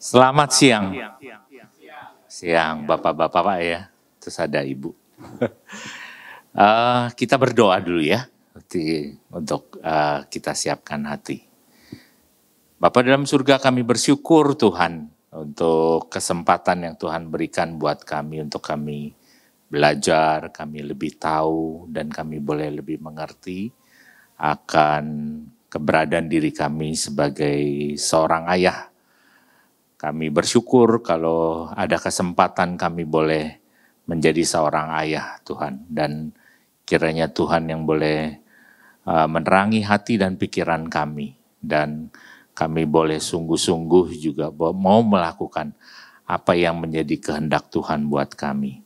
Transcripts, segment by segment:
Selamat siang. Siang, bapak-bapak Pak ya. Terus ada ibu. Kita berdoa dulu ya. Untuk kita siapkan hati. Bapa dalam surga, kami bersyukur Tuhan untuk kesempatan yang Tuhan berikan buat kami untuk kami belajar, kami lebih tahu dan kami boleh lebih mengerti akan keberadaan diri kami sebagai seorang ayah. Kami bersyukur kalau ada kesempatan kami boleh menjadi seorang ayah Tuhan. Dan kiranya Tuhan yang boleh menerangi hati dan pikiran kami. Dan kami boleh sungguh-sungguh juga mau melakukan apa yang menjadi kehendak Tuhan buat kami.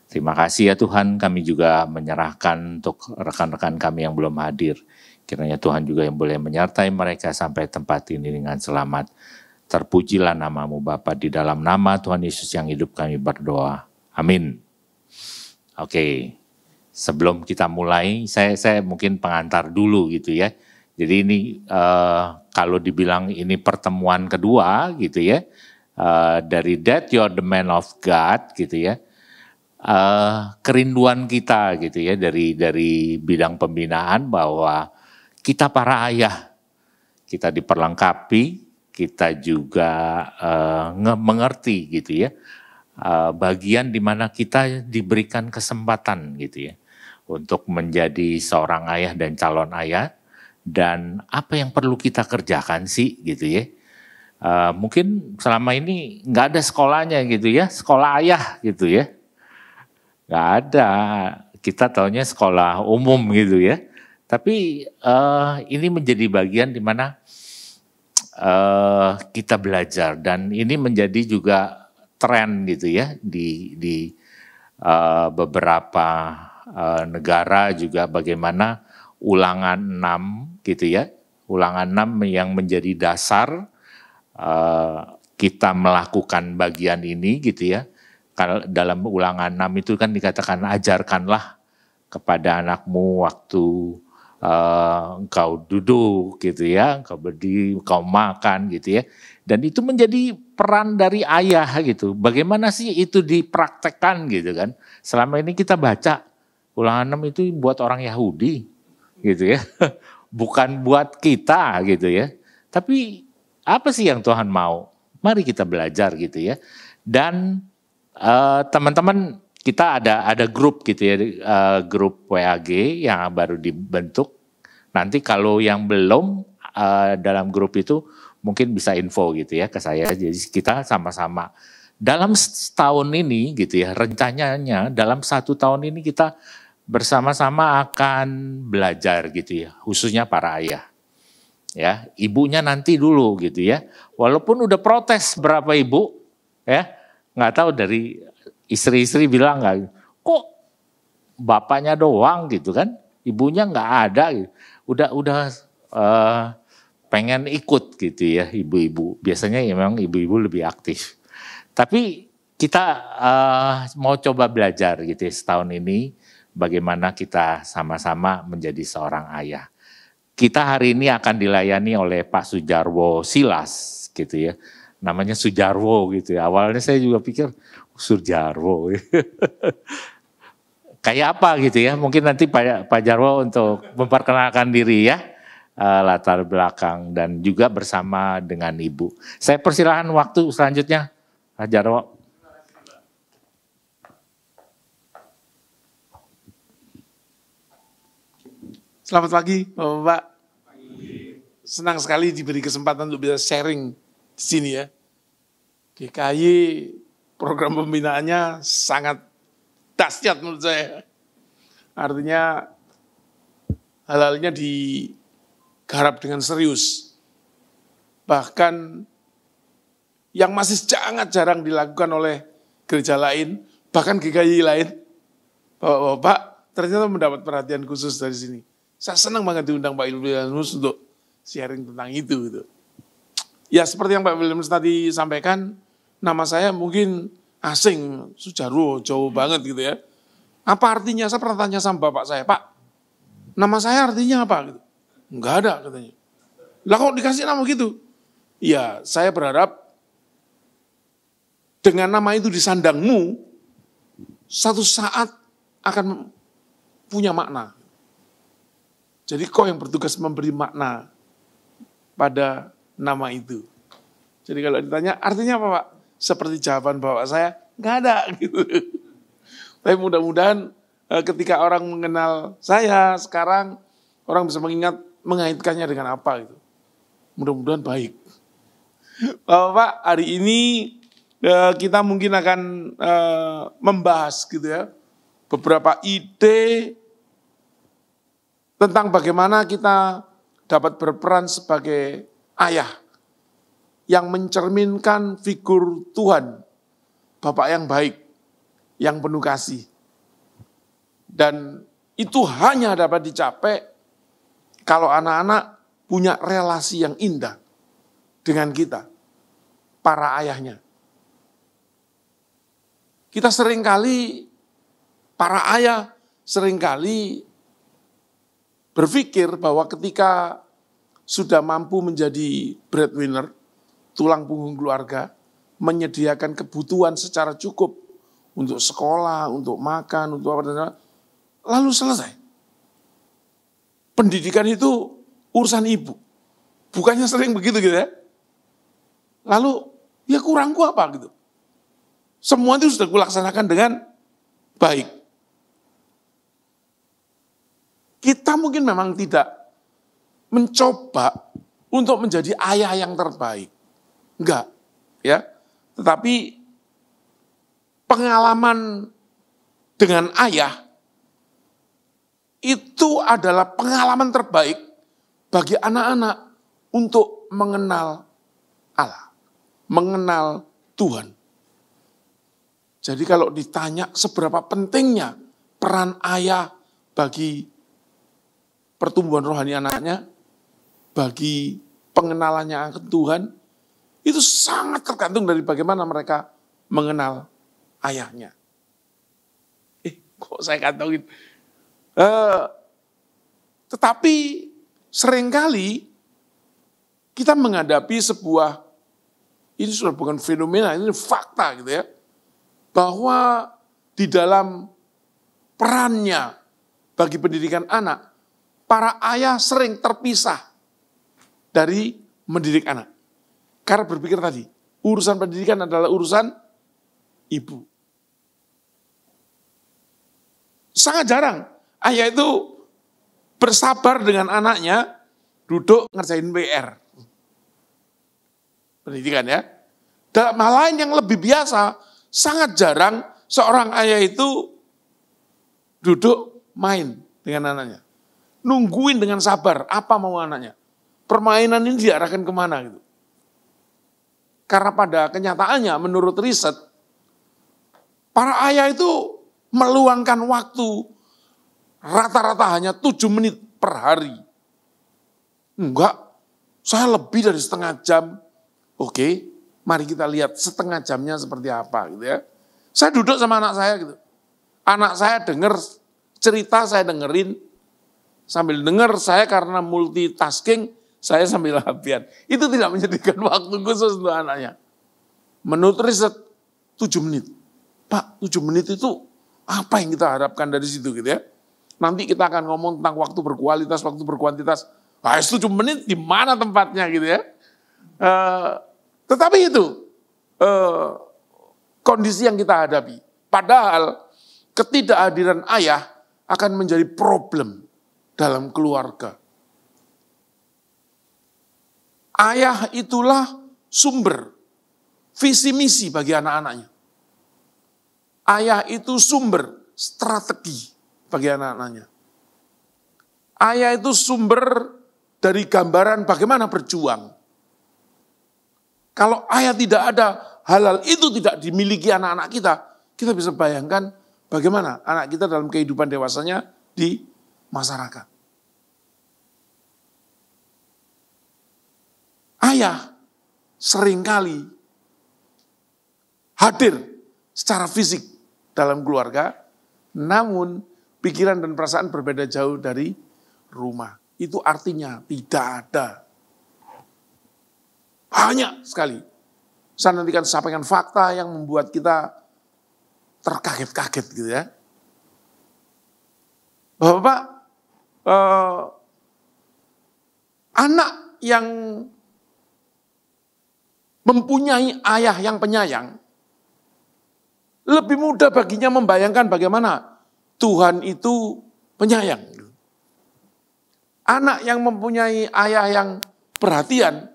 Terima kasih ya Tuhan, kami juga menyerahkan untuk rekan-rekan kami yang belum hadir. Kiranya Tuhan juga yang boleh menyertai mereka sampai tempat ini dengan selamat. Terpujilah namamu Bapa, di dalam nama Tuhan Yesus yang hidup kami berdoa. Amin. Oke, sebelum kita mulai, saya mungkin pengantar dulu gitu ya. Jadi ini kalau dibilang ini pertemuan kedua gitu ya, dari That You're the Man of God gitu ya. Kerinduan kita gitu ya dari bidang pembinaan bahwa kita para ayah, kita diperlengkapi, kita juga mengerti gitu ya, bagian di mana kita diberikan kesempatan gitu ya, untuk menjadi seorang ayah dan calon ayah, dan apa yang perlu kita kerjakan sih gitu ya. Mungkin selama ini nggak ada sekolahnya gitu ya, sekolah ayah gitu ya, nggak ada, kita taunya sekolah umum gitu ya, tapi ini menjadi bagian di mana kita belajar, dan ini menjadi juga tren gitu ya di beberapa negara juga, bagaimana ulangan 6 gitu ya, ulangan 6 yang menjadi dasar kita melakukan bagian ini gitu ya. Kalau dalam ulangan 6 itu kan dikatakan ajarkanlah kepada anakmu waktu engkau duduk gitu ya, engkau berdiri, engkau makan gitu ya. Dan itu menjadi peran dari ayah gitu. Bagaimana sih itu dipraktekkan gitu kan. Selama ini kita baca ulangan 6 itu buat orang Yahudi gitu ya. Bukan buat kita gitu ya. Tapi apa sih yang Tuhan mau? Mari kita belajar gitu ya. Dan teman-teman, kita ada grup gitu ya, grup WAG yang baru dibentuk. Nanti kalau yang belum dalam grup itu mungkin bisa info gitu ya ke saya. Jadi kita sama-sama dalam setahun ini gitu ya, rencananya dalam 1 tahun ini kita bersama-sama akan belajar gitu ya, khususnya para ayah. Ya, ibunya nanti dulu gitu ya. Walaupun udah protes berapa ibu ya, nggak tahu dari istri-istri bilang nggak, kok bapaknya doang gitu kan, ibunya nggak ada, gitu. Udah pengen ikut gitu ya ibu-ibu. Biasanya ya memang ibu-ibu lebih aktif. Tapi kita mau coba belajar gitu ya setahun ini, bagaimana kita sama-sama menjadi seorang ayah. Kita hari ini akan dilayani oleh Pak Sujarwo Silas gitu ya. Namanya Sujarwo gitu ya. Awalnya saya juga pikir Sujarwo. Kayak apa gitu ya. Mungkin nanti Pak Jarwo untuk memperkenalkan diri ya. Latar belakang dan juga bersama dengan Ibu. Saya persilahkan waktu selanjutnya Pak Jarwo. Selamat pagi Bapak-Bapak. Senang sekali diberi kesempatan untuk bisa sharing di sini ya. GKY program pembinaannya sangat dahsyat menurut saya. Artinya hal-halnya digarap dengan serius. Bahkan yang masih sangat jarang dilakukan oleh gereja lain, bahkan GKY lain, Bapak-Bapak ternyata mendapat perhatian khusus dari sini. Saya senang banget diundang Pak Williams untuk sharing tentang itu. Gitu. Ya seperti yang Pak Williams tadi sampaikan, nama saya mungkin asing, Sujarwo, jauh banget gitu ya. Apa artinya? Saya pernah tanya sama bapak saya, Pak, nama saya artinya apa? Gitu. Enggak ada katanya. Lah kok dikasih nama gitu? Ya saya berharap dengan nama itu di sandangmu, satu saat akan punya makna. Jadi kau yang bertugas memberi makna pada nama itu. Jadi kalau ditanya artinya apa Pak? Seperti jawaban bapak saya, nggak ada gitu. Tapi mudah-mudahan ketika orang mengenal saya sekarang, orang bisa mengaitkannya dengan apa gitu. Mudah-mudahan baik. Bapak, hari ini kita mungkin akan membahas gitu ya, beberapa ide tentang bagaimana kita dapat berperan sebagai ayah yang mencerminkan figur Tuhan, Bapak yang baik, yang penuh kasih. Dan itu hanya dapat dicapai kalau anak-anak punya relasi yang indah dengan kita, para ayahnya. Kita seringkali, para ayah seringkali berpikir bahwa ketika sudah mampu menjadi breadwinner, tulang punggung keluarga, menyediakan kebutuhan secara cukup untuk sekolah, untuk makan, untuk apa, lalu selesai. Pendidikan itu urusan ibu. Bukannya sering begitu gitu ya. Lalu ya kurangku apa gitu. Semua itu sudah kulaksanakan dengan baik. Kita mungkin memang tidak mencoba untuk menjadi ayah yang terbaik. Enggak, ya. Tetapi pengalaman dengan ayah itu adalah pengalaman terbaik bagi anak-anak untuk mengenal Allah, mengenal Tuhan. Jadi kalau ditanya seberapa pentingnya peran ayah bagi pertumbuhan rohani anaknya, bagi pengenalannya akan Tuhan, itu sangat tergantung dari bagaimana mereka mengenal ayahnya. Kok saya kantongin? Tetapi seringkali kita menghadapi sebuah, ini sudah bukan fenomena, ini fakta gitu ya, bahwa di dalam perannya bagi pendidikan anak, para ayah sering terpisah dari mendidik anak. Karena berpikir tadi, urusan pendidikan adalah urusan ibu. Sangat jarang ayah itu bersabar dengan anaknya duduk ngerjain PR. Pendidikan ya. Dalam hal lain yang lebih biasa, sangat jarang seorang ayah itu duduk main dengan anaknya. Nungguin dengan sabar apa mau anaknya. Permainan ini diarahkan kemana gitu. Karena pada kenyataannya menurut riset, para ayah itu meluangkan waktu rata-rata hanya 7 menit per hari. Enggak, saya lebih dari setengah jam. Oke, mari kita lihat setengah jamnya seperti apa gitu ya. Saya duduk sama anak saya gitu. Anak saya dengar cerita, saya dengerin. Sambil dengar saya karena multitasking, saya sambil latihan. Itu tidak menyediakan waktu khusus untuk anaknya. Menurut riset 7 menit. Pak, 7 menit itu apa yang kita harapkan dari situ gitu ya. Nanti kita akan ngomong tentang waktu berkualitas, waktu berkuantitas. 7 menit di mana tempatnya gitu ya. Tetapi itu kondisi yang kita hadapi. Padahal ketidakhadiran ayah akan menjadi problem dalam keluarga. Ayah itulah sumber visi misi bagi anak-anaknya. Ayah itu sumber strategi bagi anak-anaknya. Ayah itu sumber dari gambaran bagaimana berjuang. Kalau ayah tidak ada, hal-hal itu tidak dimiliki anak-anak kita bisa bayangkan bagaimana anak kita dalam kehidupan dewasanya di masyarakat. Ayah seringkali hadir secara fisik dalam keluarga, namun pikiran dan perasaan berbeda jauh dari rumah. Itu artinya tidak ada. Banyak sekali Saya nanti akan sampaikan fakta yang membuat kita terkaget-kaget gitu ya. Bapak-bapak, anak yang mempunyai ayah yang penyayang, lebih mudah baginya membayangkan bagaimana Tuhan itu penyayang. Anak yang mempunyai ayah yang perhatian,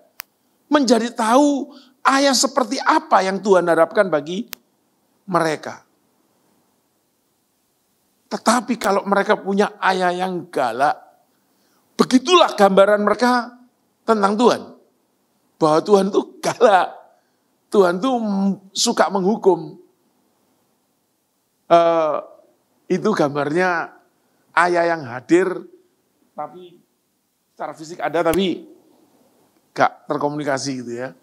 menjadi tahu ayah seperti apa yang Tuhan harapkan bagi mereka. Tetapi kalau mereka punya ayah yang galak, begitulah gambaran mereka tentang Tuhan. Bahwa Tuhan itu galak, Tuhan itu suka menghukum. Itu gambarnya ayah yang hadir, tapi secara fisik ada tapi gak terkomunikasi gitu ya.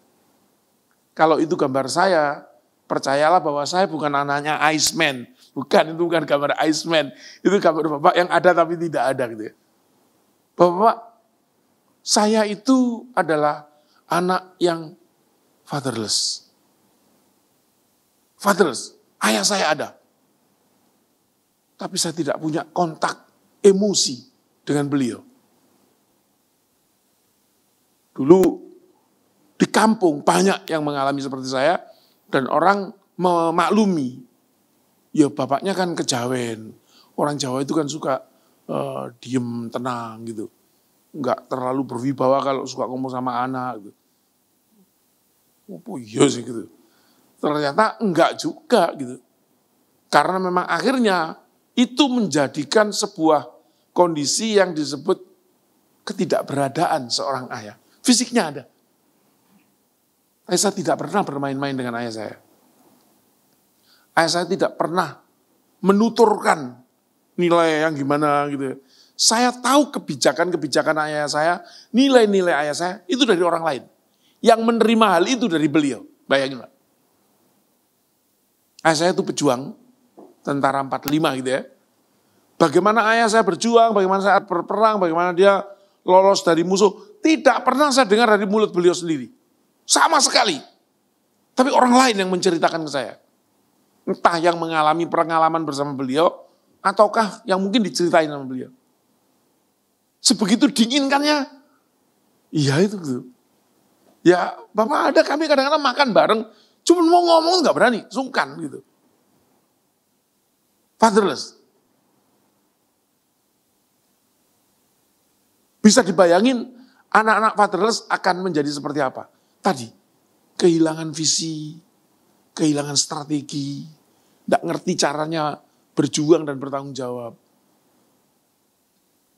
Kalau itu gambar saya, percayalah bahwa saya bukan anaknya Iceman. Bukan, itu bukan gambar Iceman. Itu gambar Bapak yang ada tapi tidak ada gitu ya. Bapak, saya itu adalah anak yang fatherless. Fatherless, ayah saya ada. Tapi saya tidak punya kontak emosi dengan beliau. Dulu di kampung banyak yang mengalami seperti saya dan orang memaklumi. Ya bapaknya kan kejawen. Orang Jawa itu kan suka diem tenang gitu. Enggak terlalu berwibawa kalau suka ngomong sama anak gitu. Oh iya sih gitu. Ternyata enggak juga gitu. Karena memang akhirnya itu menjadikan sebuah kondisi yang disebut ketidakberadaan seorang ayah. Fisiknya ada. Saya tidak pernah bermain-main dengan ayah saya. Ayah saya tidak pernah menuturkan nilai yang gimana gitu. Saya tahu kebijakan-kebijakan ayah saya, nilai-nilai ayah saya itu dari orang lain. Yang menerima hal itu dari beliau. Bayangin Pak. Ayah saya itu pejuang, tentara 45 gitu ya. Bagaimana ayah saya berjuang, bagaimana saat berperang, bagaimana dia lolos dari musuh. Tidak pernah saya dengar dari mulut beliau sendiri. Sama sekali. Tapi orang lain yang menceritakan ke saya. Entah yang mengalami pengalaman bersama beliau, ataukah yang mungkin diceritain sama beliau. Sebegitu diinginkannya, iya itu gitu. Ya Bapak ada kami kadang-kadang makan bareng, cuma mau ngomong gak berani, sungkan gitu. Fatherless. Bisa dibayangin anak-anak fatherless akan menjadi seperti apa? Tadi, kehilangan visi, kehilangan strategi, tidak ngerti caranya berjuang dan bertanggung jawab.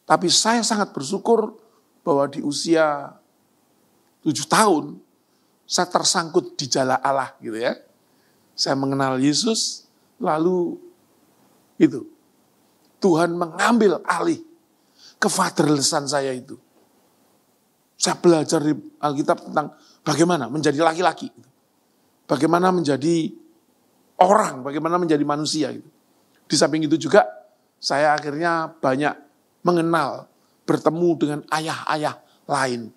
Tapi saya sangat bersyukur bahwa di usia 7 tahun, saya tersangkut di jala Allah gitu ya. Saya mengenal Yesus, lalu itu Tuhan mengambil alih kefatherlessan saya itu. Saya belajar di Alkitab tentang bagaimana menjadi laki-laki. Bagaimana menjadi orang, bagaimana menjadi manusia. Di samping itu juga saya akhirnya banyak mengenal, bertemu dengan ayah-ayah lain.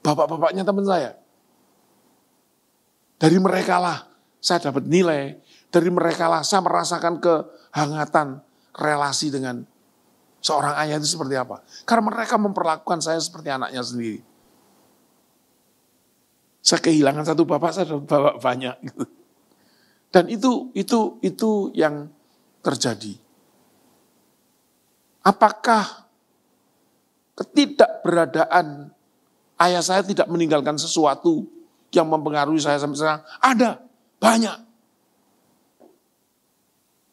Bapak-bapaknya teman saya. Dari merekalah saya dapat nilai. Dari merekalah saya merasakan kehangatan relasi dengan seorang ayah itu seperti apa. Karena mereka memperlakukan saya seperti anaknya sendiri. Saya kehilangan satu bapak, saya dapat bapak banyak. Gitu. Dan itu yang terjadi. Apakah ketidakberadaan ayah saya tidak meninggalkan sesuatu yang mempengaruhi saya sampai sekarang? Ada, banyak.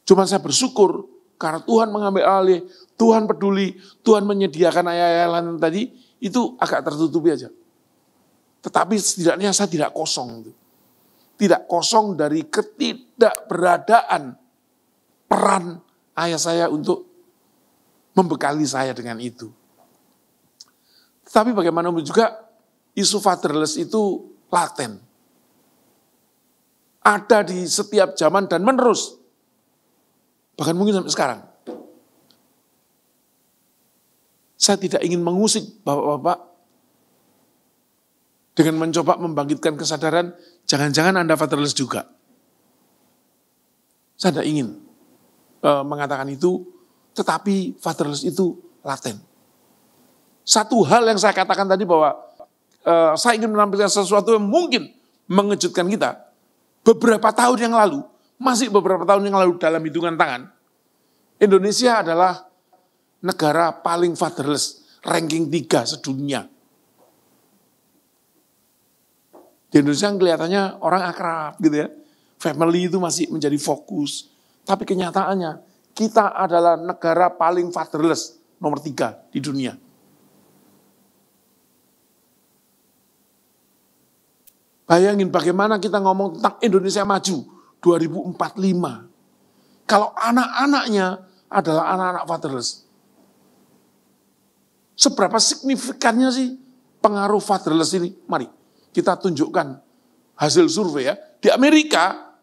Cuma saya bersyukur karena Tuhan mengambil alih, Tuhan peduli, Tuhan menyediakan ayah-ayah lain tadi, itu agak tertutupi aja. Tetapi setidaknya saya tidak kosong. Tidak kosong dari ketidakberadaan peran ayah saya untuk membekali saya dengan itu. Tetapi bagaimanapun juga isu fatherless itu laten. Ada di setiap zaman dan menerus. Bahkan mungkin sampai sekarang. Saya tidak ingin mengusik bapak-bapak dengan mencoba membangkitkan kesadaran, jangan-jangan Anda fatherless juga. Saya tidak ingin mengatakan itu, tetapi fatherless itu laten. Satu hal yang saya katakan tadi bahwa saya ingin menampilkan sesuatu yang mungkin mengejutkan kita. Beberapa tahun yang lalu, masih beberapa tahun yang lalu dalam hitungan tangan, Indonesia adalah negara paling fatherless, ranking 3 sedunia. Di Indonesia kelihatannya orang akrab gitu ya. Family itu masih menjadi fokus. Tapi kenyataannya kita adalah negara paling fatherless nomor 3 di dunia. Bayangin bagaimana kita ngomong tentang Indonesia maju 2045. Kalau anak-anaknya adalah anak-anak fatherless. Seberapa signifikannya sih pengaruh fatherless ini? Mari kita tunjukkan hasil survei ya. Di Amerika,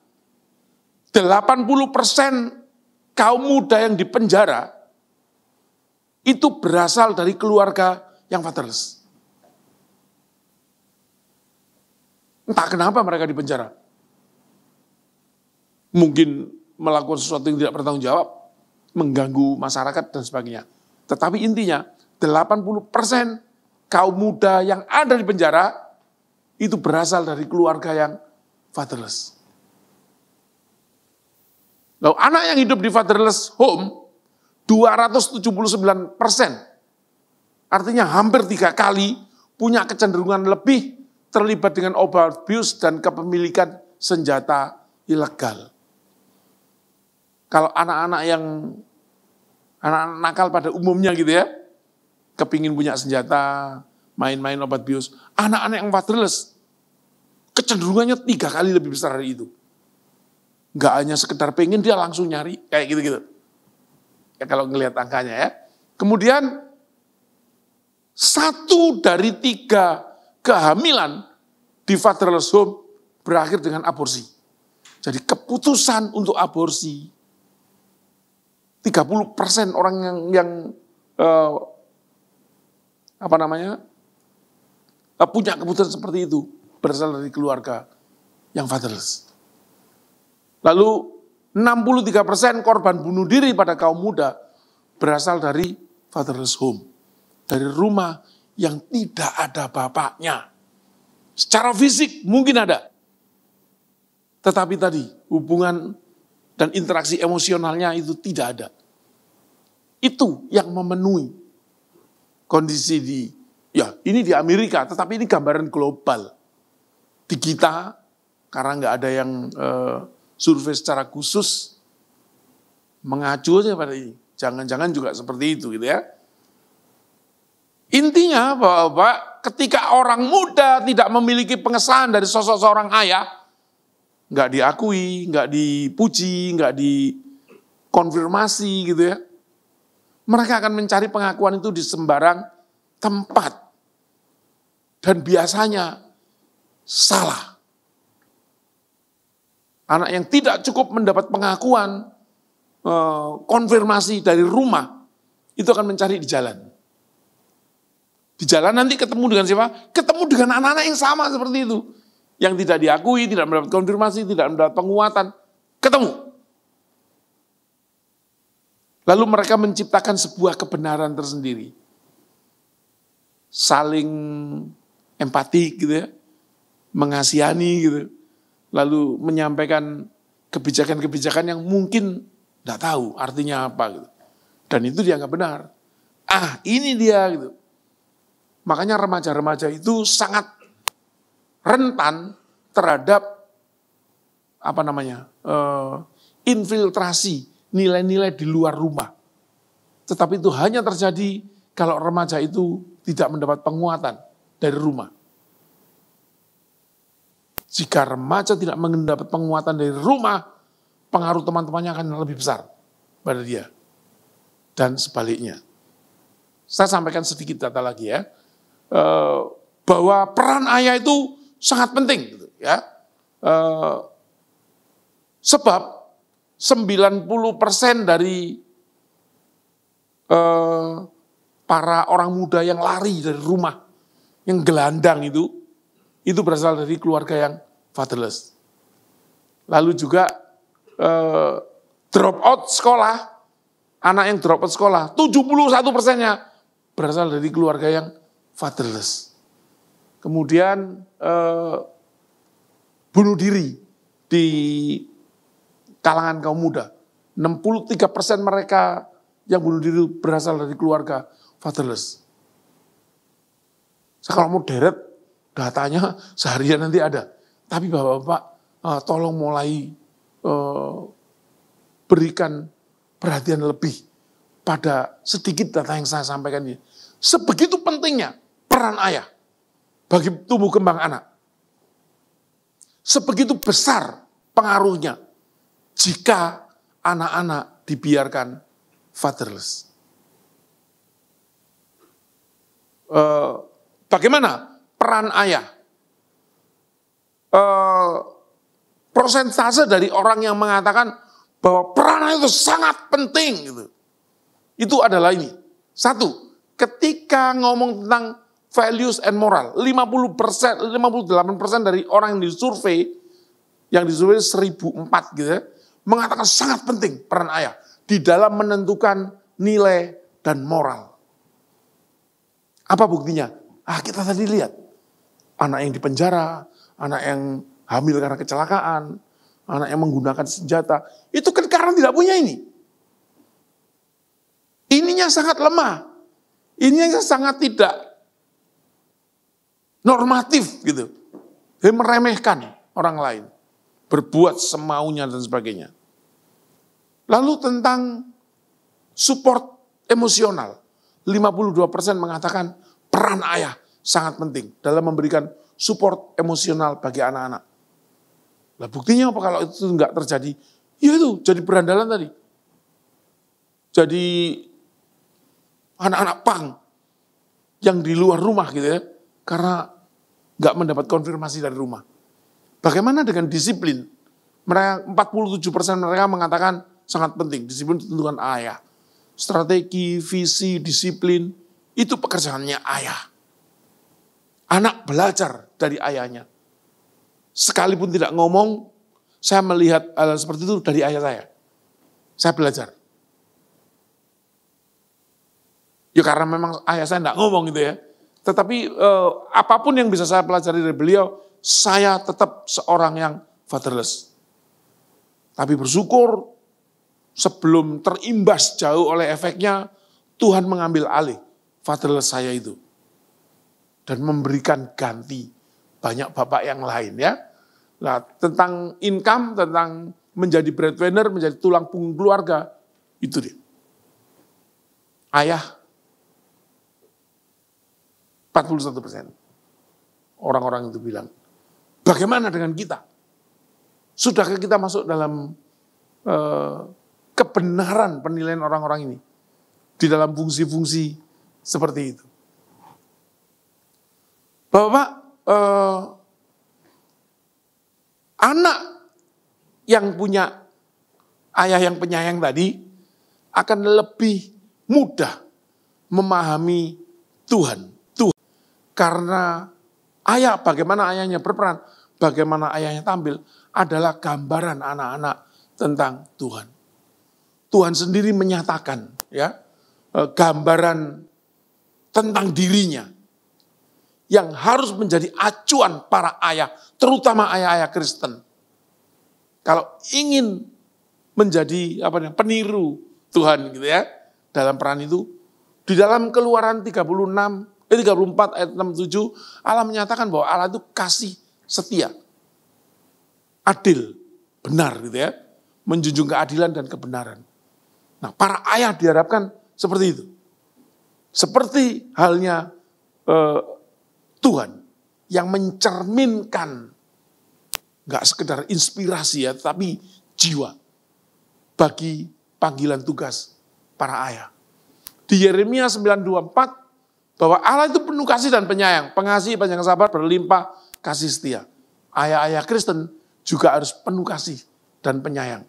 80% kaum muda yang dipenjara itu berasal dari keluarga yang fatherless. Entah kenapa mereka dipenjara. Mungkin melakukan sesuatu yang tidak bertanggung jawab, mengganggu masyarakat dan sebagainya. Tetapi intinya, 80% kaum muda yang ada di penjara itu berasal dari keluarga yang fatherless. Lalu anak yang hidup di fatherless home 279%. Artinya hampir 3 kali punya kecenderungan lebih terlibat dengan abuse dan kepemilikan senjata ilegal. Kalau anak-anak yang anak-anak nakal pada umumnya gitu ya, kepingin punya senjata, main-main obat bius. Anak-anak yang fatherless, kecenderungannya 3 kali lebih besar dari itu. Nggak hanya sekedar pengen, dia langsung nyari, kayak gitu-gitu. Ya kalau ngelihat angkanya ya. Kemudian, 1 dari 3 kehamilan di fatherless home berakhir dengan aborsi. Jadi keputusan untuk aborsi, 30% orang yang punya keputusan seperti itu berasal dari keluarga yang fatherless. Lalu 63% korban bunuh diri pada kaum muda berasal dari fatherless home, dari rumah yang tidak ada bapaknya. Secara fisik mungkin ada, tetapi tadi hubungan dan interaksi emosionalnya itu tidak ada. Itu yang memenuhi kondisi ini di Amerika, tetapi ini gambaran global. Di kita, karena nggak ada yang survei secara khusus, mengacu aja pada ini. Jangan-jangan juga seperti itu gitu ya. Intinya bahwa ketika orang muda tidak memiliki pengesahan dari sosok seorang ayah, nggak diakui, nggak dipuji, nggak dikonfirmasi gitu ya, mereka akan mencari pengakuan itu di sembarang tempat. Dan biasanya salah. Anak yang tidak cukup mendapat pengakuan, konfirmasi dari rumah, itu akan mencari di jalan. Di jalan nanti ketemu dengan siapa? Ketemu dengan anak-anak yang sama seperti itu. Yang tidak diakui, tidak mendapat konfirmasi, tidak mendapat penguatan. Ketemu. Lalu mereka menciptakan sebuah kebenaran tersendiri. Saling empati gitu ya. Mengasihani gitu. Lalu menyampaikan kebijakan-kebijakan yang mungkin tidak tahu artinya apa gitu. Dan itu dianggap benar. Ini dia gitu. Makanya remaja-remaja itu sangat rentan terhadap infiltrasi nilai-nilai di luar rumah. Tetapi itu hanya terjadi kalau remaja itu tidak mendapat penguatan dari rumah. Jika remaja tidak mendapat penguatan dari rumah, pengaruh teman-temannya akan lebih besar pada dia. Dan sebaliknya. Saya sampaikan sedikit data lagi ya. Bahwa peran ayah itu sangat penting gitu ya. Sebab 90% dari para orang muda yang lari dari rumah, yang gelandang itu itu berasal dari keluarga yang fatherless. Lalu juga drop out sekolah, anak yang drop out sekolah, 71%-nya berasal dari keluarga yang fatherless. Kemudian bunuh diri di kalangan kaum muda. 63% mereka yang bunuh diri berasal dari keluarga fatherless. Kalau mau deret datanya seharian nanti ada. Tapi Bapak-Bapak tolong mulai berikan perhatian lebih pada sedikit data yang saya sampaikan ini. Sebegitu pentingnya peran ayah bagi tumbuh kembang anak. Sebegitu besar pengaruhnya jika anak-anak dibiarkan fatherless. Bagaimana peran ayah? Persentase dari orang yang mengatakan bahwa peran ayah itu sangat penting, gitu. Itu adalah ini. Satu, ketika ngomong tentang values and moral, 50%, 58% dari orang yang disurvei 1004 gitu ya, mengatakan sangat penting peran ayah di dalam menentukan nilai dan moral. Apa buktinya? Kita tadi lihat, anak yang dipenjara, anak yang hamil karena kecelakaan, anak yang menggunakan senjata, itu kan karena tidak punya ini. Ininya sangat lemah, ininya sangat tidak normatif gitu. Dia meremehkan orang lain, berbuat semaunya dan sebagainya. Lalu tentang support emosional, 52% mengatakan peran ayah sangat penting dalam memberikan support emosional bagi anak-anak. Lah buktinya apa kalau itu enggak terjadi? Ya itu, jadi berandalan tadi. Jadi anak-anak pang yang di luar rumah gitu ya, karena enggak mendapat konfirmasi dari rumah. Bagaimana dengan disiplin? Mereka 47% mereka mengatakan sangat penting, disiplin ditentukan ayah. Strategi, visi, disiplin, itu pekerjaannya ayah. Anak belajar dari ayahnya. Sekalipun tidak ngomong, saya melihat hal seperti itu dari ayah saya. Saya belajar. Ya karena memang ayah saya tidak ngomong gitu ya. Tetapi apapun yang bisa saya pelajari dari beliau, saya tetap seorang yang fatherless. Tapi bersyukur sebelum terimbas jauh oleh efeknya, Tuhan mengambil alih fatherless saya itu. Dan memberikan ganti banyak bapak yang lain ya. Nah, tentang income, tentang menjadi breadwinner, menjadi tulang punggung keluarga, itu dia. Ayah 41%. Orang-orang itu bilang, bagaimana dengan kita? Sudahkah kita masuk dalam kebenaran penilaian orang-orang ini? Di dalam fungsi-fungsi seperti itu. Bapak, anak yang punya ayah yang penyayang tadi akan lebih mudah memahami Tuhan. Karena ayah, bagaimana ayahnya berperan, bagaimana ayahnya tampil, adalah gambaran anak-anak tentang Tuhan. Tuhan sendiri menyatakan ya gambaran tentang dirinya yang harus menjadi acuan para ayah, terutama ayah-ayah Kristen. Kalau ingin menjadi peniru Tuhan gitu ya, dalam peran itu, di dalam Keluaran 34 ayat 6-7, Allah menyatakan bahwa Allah itu kasih setia, adil, benar gitu ya, menjunjung keadilan dan kebenaran. Nah, para ayah diharapkan seperti itu. Seperti halnya Tuhan yang mencerminkan gak sekedar inspirasi ya, tapi jiwa bagi panggilan tugas para ayah. Di Yeremia 9:24 bahwa Allah itu penuh kasih dan penyayang, pengasih, panjang sabar, berlimpah kasih setia. Ayah-ayah Kristen juga harus penuh kasih dan penyayang,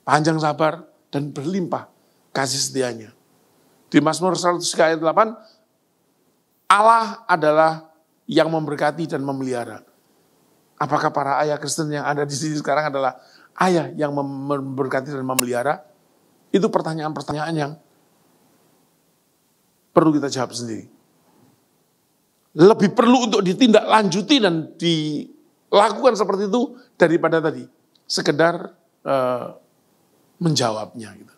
panjang sabar dan berlimpah kasih setianya. Di Mazmur 103 ayat 8, Allah adalah yang memberkati dan memelihara. Apakah para ayah Kristen yang ada di sini sekarang adalah ayah yang memberkati dan memelihara? Itu pertanyaan-pertanyaan yang perlu kita jawab sendiri. Lebih perlu untuk ditindaklanjuti dan dilakukan seperti itu daripada tadi sekedar menjawabnya. Gitu.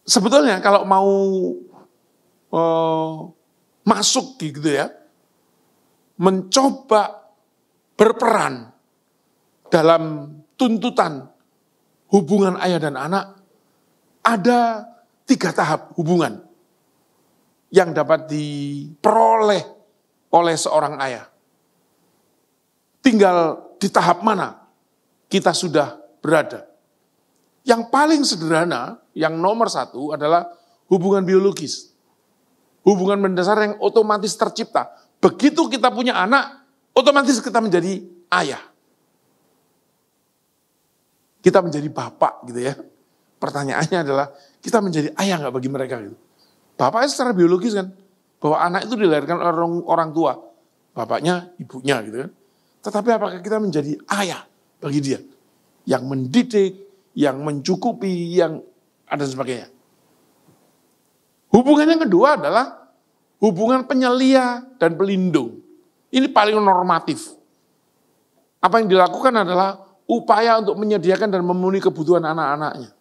Sebetulnya kalau mau masuk gitu ya, mencoba berperan dalam tuntutan hubungan ayah dan anak, ada 3 tahap hubungan yang dapat diperoleh oleh seorang ayah. Tinggal di tahap mana kita sudah berada. Yang paling sederhana, yang nomor 1 adalah hubungan biologis. Hubungan mendasar yang otomatis tercipta. Begitu kita punya anak, otomatis kita menjadi ayah. Kita menjadi bapak gitu ya. Pertanyaannya adalah, kita menjadi ayah nggak bagi mereka gitu. Bapaknya secara biologis kan, bahwa anak itu dilahirkan oleh orang tua. Bapaknya, ibunya gitu kan. Tetapi apakah kita menjadi ayah bagi dia? Yang mendidik, yang mencukupi, yang ada sebagainya. Hubungan yang kedua adalah hubungan penyelia dan pelindung. Ini paling normatif. Apa yang dilakukan adalah upaya untuk menyediakan dan memenuhi kebutuhan anak-anaknya.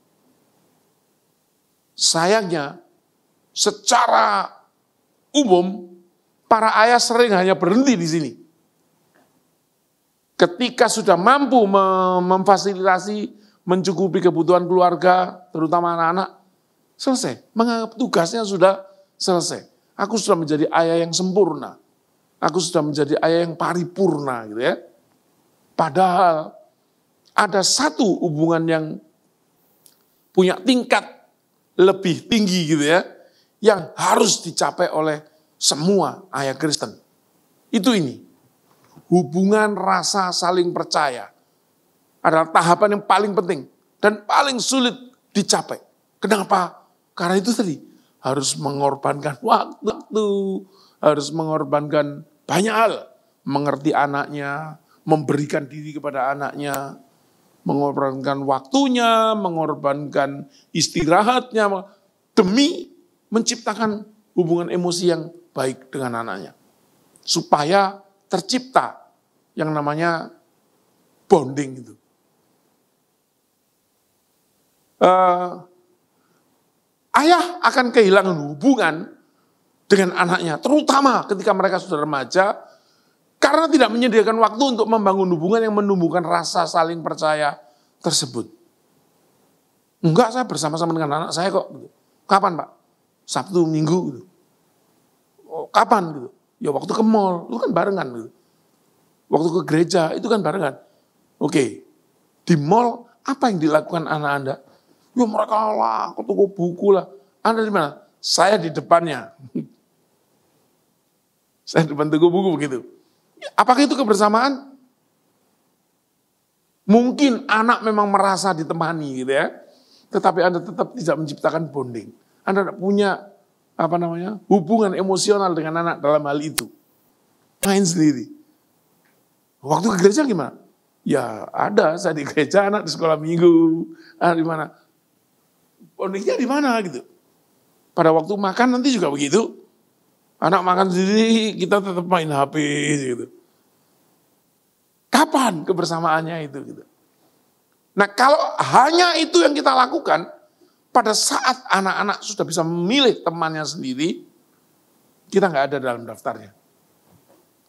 Sayangnya, secara umum, para ayah sering hanya berhenti di sini. Ketika sudah mampu memfasilitasi, mencukupi kebutuhan keluarga, terutama anak-anak, selesai. Menganggap tugasnya sudah selesai. Aku sudah menjadi ayah yang sempurna. Aku sudah menjadi ayah yang paripurna gitu ya. Padahal ada satu hubungan yang punya tingkat lebih tinggi gitu ya, yang harus dicapai oleh semua ayah Kristen. Itu ini. Hubungan rasa saling percaya adalah tahapan yang paling penting dan paling sulit dicapai. Kenapa? Karena itu tadi harus mengorbankan waktu, harus mengorbankan banyak hal, mengerti anaknya, memberikan diri kepada anaknya, mengorbankan waktunya, mengorbankan istirahatnya demi menciptakan hubungan emosi yang baik dengan anaknya, supaya tercipta yang namanya bonding itu. Ayah akan kehilangan hubungan dengan anaknya, terutama ketika mereka sudah remaja, karena tidak menyediakan waktu untuk membangun hubungan yang menumbuhkan rasa saling percaya tersebut. Enggak, saya bersama-sama dengan anak saya kok. Kapan Pak? Sabtu, Minggu. Gitu. Oh, kapan gitu? Ya waktu ke mall, itu kan barengan. Gitu. Waktu ke gereja, itu kan barengan. Oke, di mall apa yang dilakukan anak Anda? Ya mereka lah, ke toko buku lah. Anda di mana? Saya di depannya. Saya di depan toko buku begitu. Apakah itu kebersamaan? Mungkin anak memang merasa ditemani gitu ya. Tetapi Anda tetap tidak menciptakan bonding. Anda tidak punya hubungan emosional dengan anak dalam hal itu. Main sendiri. Waktu ke gereja gimana? Ya ada, saya di gereja, anak di sekolah minggu. Anak di mana? Bondingnya di mana gitu. Pada waktu makan nanti juga begitu. Anak makan sendiri, kita tetap main HP gitu. Kapan kebersamaannya itu gitu. Nah kalau hanya itu yang kita lakukan, pada saat anak-anak sudah bisa memilih temannya sendiri, kita nggak ada dalam daftarnya.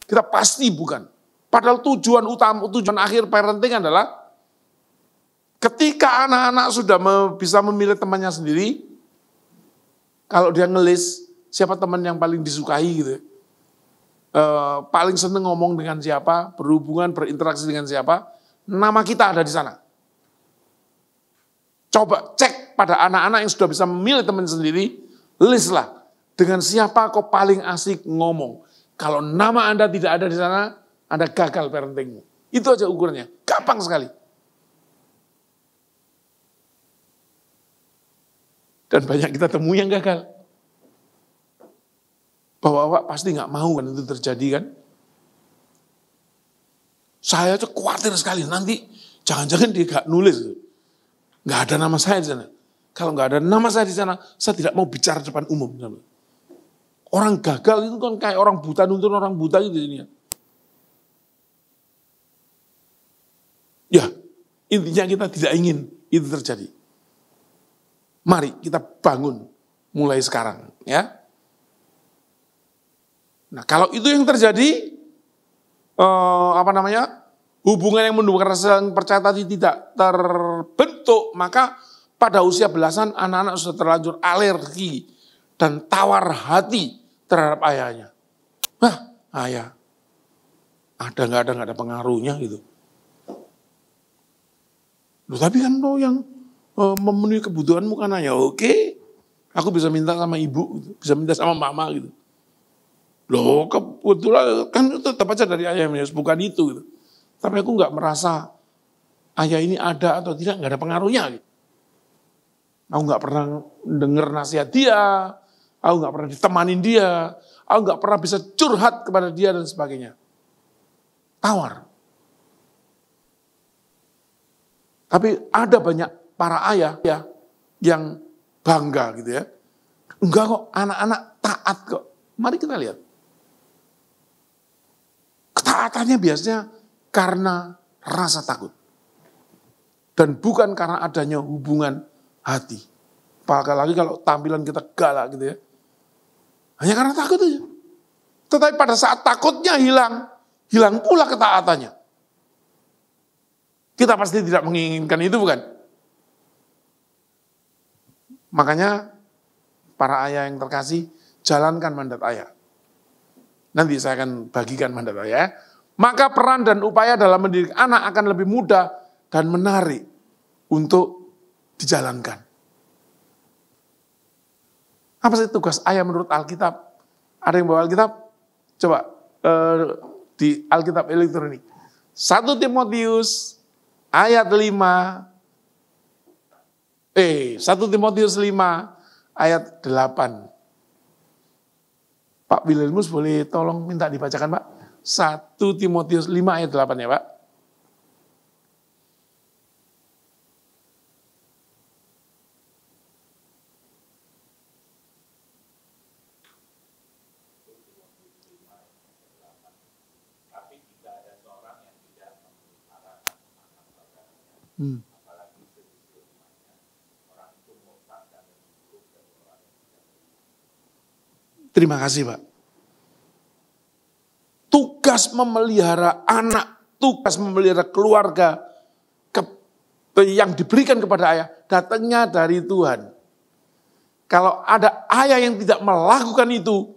Kita pasti bukan. Padahal tujuan utama, tujuan akhir parenting adalah ketika anak-anak sudah bisa memilih temannya sendiri, kalau dia ngelis siapa teman yang paling disukai gitu, paling seneng ngomong dengan siapa, berhubungan, berinteraksi dengan siapa, nama kita ada di sana. Coba cek pada anak-anak yang sudah bisa memilih teman sendiri, list lah dengan siapa kok paling asik ngomong. Kalau nama Anda tidak ada di sana, Anda gagal parentingmu. Itu aja ukurannya, gampang sekali. Dan banyak kita temui yang gagal. Bapak-bapak pasti nggak mau kan itu terjadi kan? Saya tuh khawatir sekali, nanti jangan-jangan dia nggak nulis. Nggak ada nama saya di sana. Kalau nggak ada nama saya di sana, saya tidak mau bicara depan umum. Orang gagal itu kan kayak orang buta nuntun orang buta gitu ini. Ya, intinya kita tidak ingin itu terjadi. Mari kita bangun mulai sekarang, ya. Nah, kalau itu yang terjadi, hubungan yang mendukung rasa percaya tadi tidak terbentuk, maka pada usia belasan anak-anak sudah terlanjur alergi dan tawar hati terhadap ayahnya. Ayah, nggak ada pengaruhnya gitu. Loh, tapi kan lo yang memenuhi kebutuhanmu kan ayah, oke, aku bisa minta sama ibu, gitu. Bisa minta sama mama gitu. Loh, kebetulan kan tetap aja dari ayahnya, bukan itu gitu. Tapi aku nggak merasa ayah ini ada atau tidak, nggak ada pengaruhnya gitu. Aku nggak pernah dengar nasihat dia, aku nggak pernah ditemanin dia, aku nggak pernah bisa curhat kepada dia dan sebagainya. Tawar. Tapi ada banyak para ayah ya yang bangga gitu ya. Enggak kok, anak-anak taat kok. Mari kita lihat. Ketaatannya biasanya karena rasa takut. Dan bukan karena adanya hubungan hati. Apalagi kalau tampilan kita galak gitu ya. Hanya karena takut aja. Tetapi pada saat takutnya hilang pula ketaatannya. Kita pasti tidak menginginkan itu, bukan? Makanya para ayah yang terkasih, jalankan mandat ayah. Nanti saya akan bagikan mandat ayah. Maka peran dan upaya dalam mendidik anak akan lebih mudah dan menarik untuk dijalankan. Apa sih tugas ayah menurut Alkitab? Ada yang bawa Alkitab? Coba di Alkitab elektronik. 1 Timotius ayat 5. 1 Timotius 5 ayat 8. Pak Wilhelmus boleh tolong minta dibacakan, Pak? 1 Timotius 5 ayat 8 ya, Pak. Terima kasih, Pak. Tugas memelihara anak, tugas memelihara keluarga yang diberikan kepada ayah, datangnya dari Tuhan. Kalau ada ayah yang tidak melakukan itu,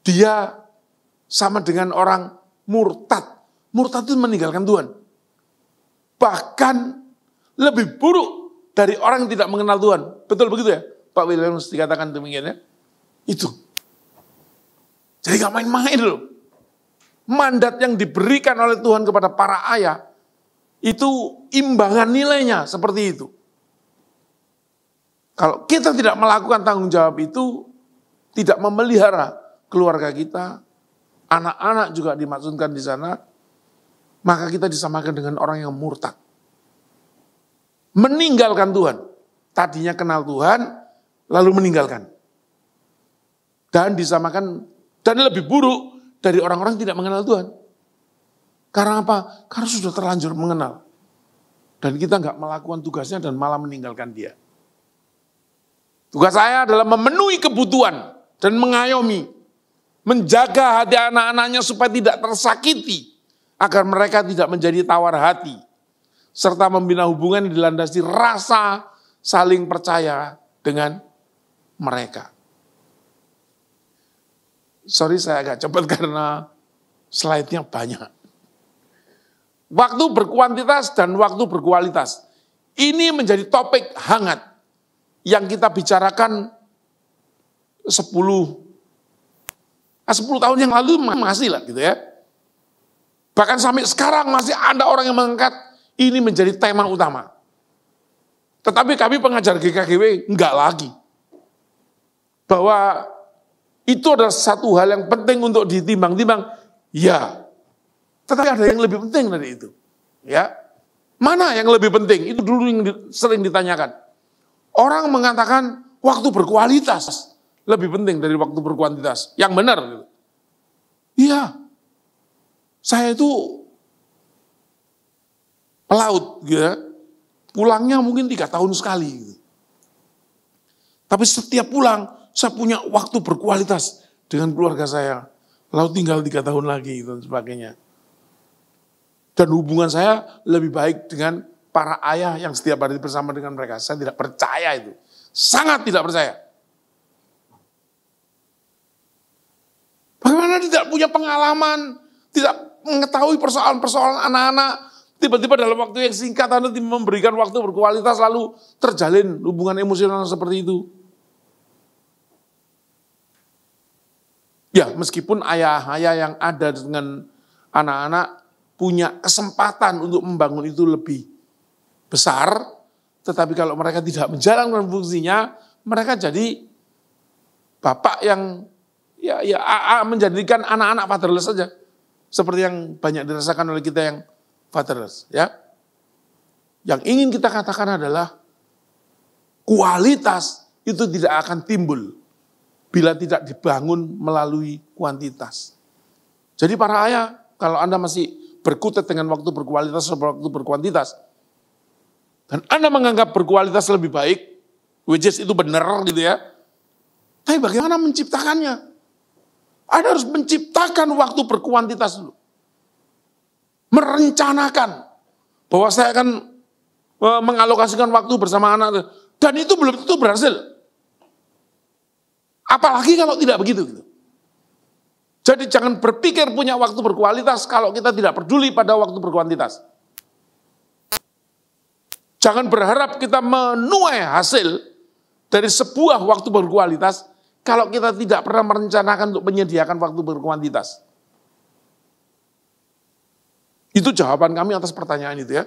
dia sama dengan orang murtad. Murtad itu meninggalkan Tuhan. Bahkan lebih buruk dari orang yang tidak mengenal Tuhan. Betul begitu ya? Pak Wilhelmus dikatakan demikian ya? Itu. Jadi gak main-main loh. Mandat yang diberikan oleh Tuhan kepada para ayah, itu imbangan nilainya seperti itu. Kalau kita tidak melakukan tanggung jawab itu, tidak memelihara keluarga kita, anak-anak juga dimaksudkan di sana, maka kita disamakan dengan orang yang murtad. Meninggalkan Tuhan. Tadinya kenal Tuhan, lalu meninggalkan. Dan disamakan, dan lebih buruk dari orang-orang tidak mengenal Tuhan. Karena apa? Karena sudah terlanjur mengenal. Dan kita nggak melakukan tugasnya dan malah meninggalkan dia. Tugas saya adalah memenuhi kebutuhan dan mengayomi. Menjaga hati anak-anaknya supaya tidak tersakiti. Agar mereka tidak menjadi tawar hati. Serta membina hubungan yang dilandasi rasa saling percaya dengan mereka. Sorry saya agak cepat karena slide-nya banyak. Waktu berkuantitas dan waktu berkualitas. Ini menjadi topik hangat yang kita bicarakan 10 tahun yang lalu masih lah gitu ya. Bahkan sampai sekarang masih ada orang yang mengangkat ini menjadi tema utama. Tetapi kami pengajar GKGW enggak lagi. Bahwa itu adalah satu hal yang penting untuk ditimbang-timbang. Ya, tetapi ada yang lebih penting dari itu. Ya, mana yang lebih penting? Itu dulu yang sering ditanyakan. Orang mengatakan waktu berkualitas lebih penting dari waktu berkuantitas. Yang benar. Iya, saya itu pelaut, gitu ya. Pulangnya mungkin 3 tahun sekali. Gitu. Tapi setiap pulang, saya punya waktu berkualitas dengan keluarga saya. Lalu tinggal 3 tahun lagi, dan sebagainya. Dan hubungan saya lebih baik dengan para ayah yang setiap hari bersama dengan mereka. Saya tidak percaya itu. Sangat tidak percaya. Bagaimana tidak punya pengalaman, tidak mengetahui persoalan-persoalan anak-anak, tiba-tiba dalam waktu yang singkat Anda memberikan waktu berkualitas lalu terjalin hubungan emosional seperti itu. Ya, meskipun ayah-ayah yang ada dengan anak-anak punya kesempatan untuk membangun itu lebih besar, tetapi kalau mereka tidak menjalankan fungsinya, mereka jadi bapak yang menjadikan anak-anak fatherless saja. Seperti yang banyak dirasakan oleh kita yang fatherless. Ya. Yang ingin kita katakan adalah kualitas itu tidak akan timbul bila tidak dibangun melalui kuantitas. Jadi para ayah, kalau Anda masih berkutat dengan waktu berkualitas atau waktu berkuantitas, dan Anda menganggap berkualitas lebih baik, which is itu benar gitu ya, tapi bagaimana menciptakannya? Anda harus menciptakan waktu berkuantitas dulu. Merencanakan bahwa saya akan mengalokasikan waktu bersama anak, dan itu belum tentu berhasil. Apalagi kalau tidak begitu. Jadi jangan berpikir punya waktu berkualitas kalau kita tidak peduli pada waktu berkuantitas. Jangan berharap kita menuai hasil dari sebuah waktu berkualitas kalau kita tidak pernah merencanakan untuk menyediakan waktu berkuantitas. Itu jawaban kami atas pertanyaan itu ya.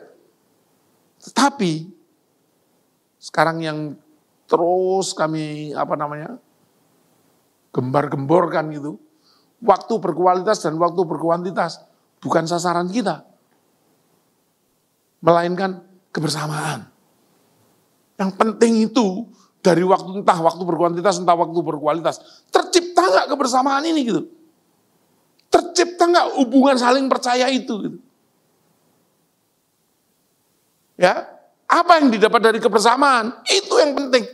Tetapi sekarang yang terus kami gembar-gemborkan gitu. Waktu berkualitas dan waktu berkuantitas bukan sasaran kita. Melainkan kebersamaan. Yang penting itu dari waktu entah waktu berkuantitas entah waktu berkualitas. Tercipta nggak kebersamaan ini gitu? Tercipta nggak hubungan saling percaya itu gitu? Ya, apa yang didapat dari kebersamaan itu yang penting.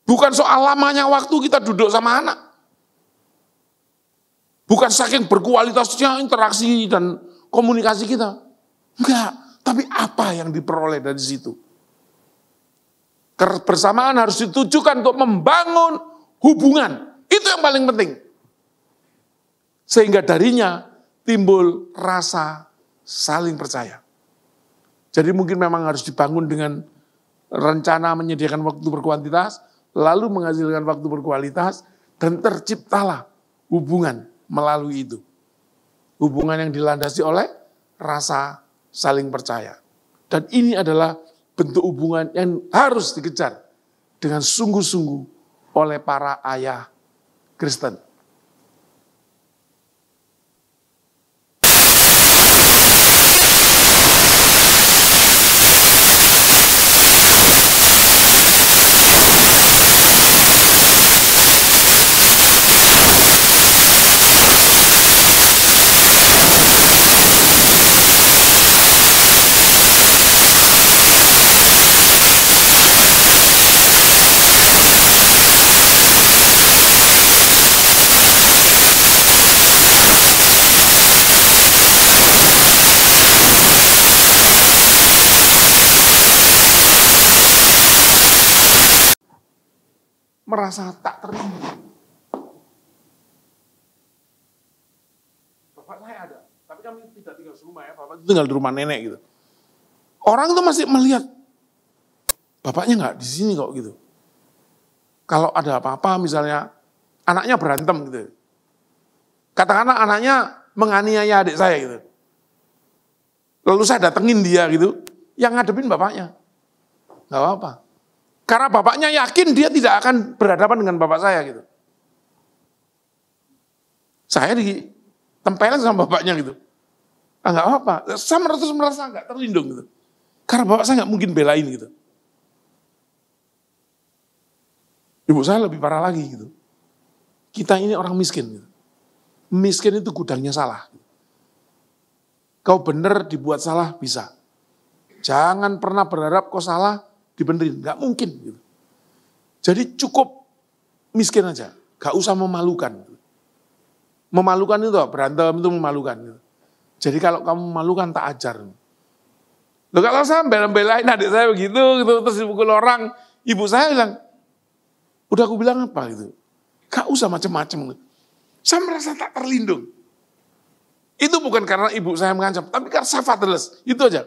Bukan soal lamanya waktu kita duduk sama anak. Bukan saking berkualitasnya interaksi dan komunikasi kita. Enggak, tapi apa yang diperoleh dari situ. Kebersamaan harus ditujukan untuk membangun hubungan. Itu yang paling penting. Sehingga darinya timbul rasa saling percaya. Jadi mungkin memang harus dibangun dengan rencana menyediakan waktu berkuantitas, lalu menghasilkan waktu berkualitas, dan terciptalah hubungan melalui itu. Hubungan yang dilandasi oleh rasa saling percaya. Dan ini adalah bentuk hubungan yang harus dikejar dengan sungguh-sungguh oleh para ayah Kristen. Merasa tak terima. Bapak saya ada, tapi kami tidak tinggal serumah ya, bapak itu tinggal di rumah nenek gitu. Orang itu masih melihat, bapaknya nggak di sini kok gitu. Kalau ada apa-apa misalnya, anaknya berantem gitu. Katakanlah anaknya menganiaya adik saya gitu. Lalu saya datengin dia gitu, yang ngadepin bapaknya. Nggak apa-apa. Karena bapaknya yakin dia tidak akan berhadapan dengan bapak saya gitu. Saya ditempelin sama bapaknya gitu. Nggak apa-apa. Saya terus merasa nggak terlindung gitu. Karena bapak saya nggak mungkin belain gitu. Ibu saya lebih parah lagi gitu. Kita ini orang miskin gitu. Miskin itu gudangnya salah. Kau bener dibuat salah bisa. Jangan pernah berharap kau salah dibenerin. Nggak mungkin gitu. Jadi cukup miskin aja. Gak usah memalukan. Memalukan itu berantem itu memalukan. Jadi kalau kamu memalukan tak ajar. Loh kalau saya bela-belain adik saya begitu gitu, terus dipukul orang, ibu saya bilang, udah aku bilang apa gitu. Gak usah macam-macam. Saya merasa tak terlindung. Itu bukan karena ibu saya mengancam, tapi karena saya fatherless. Itu aja.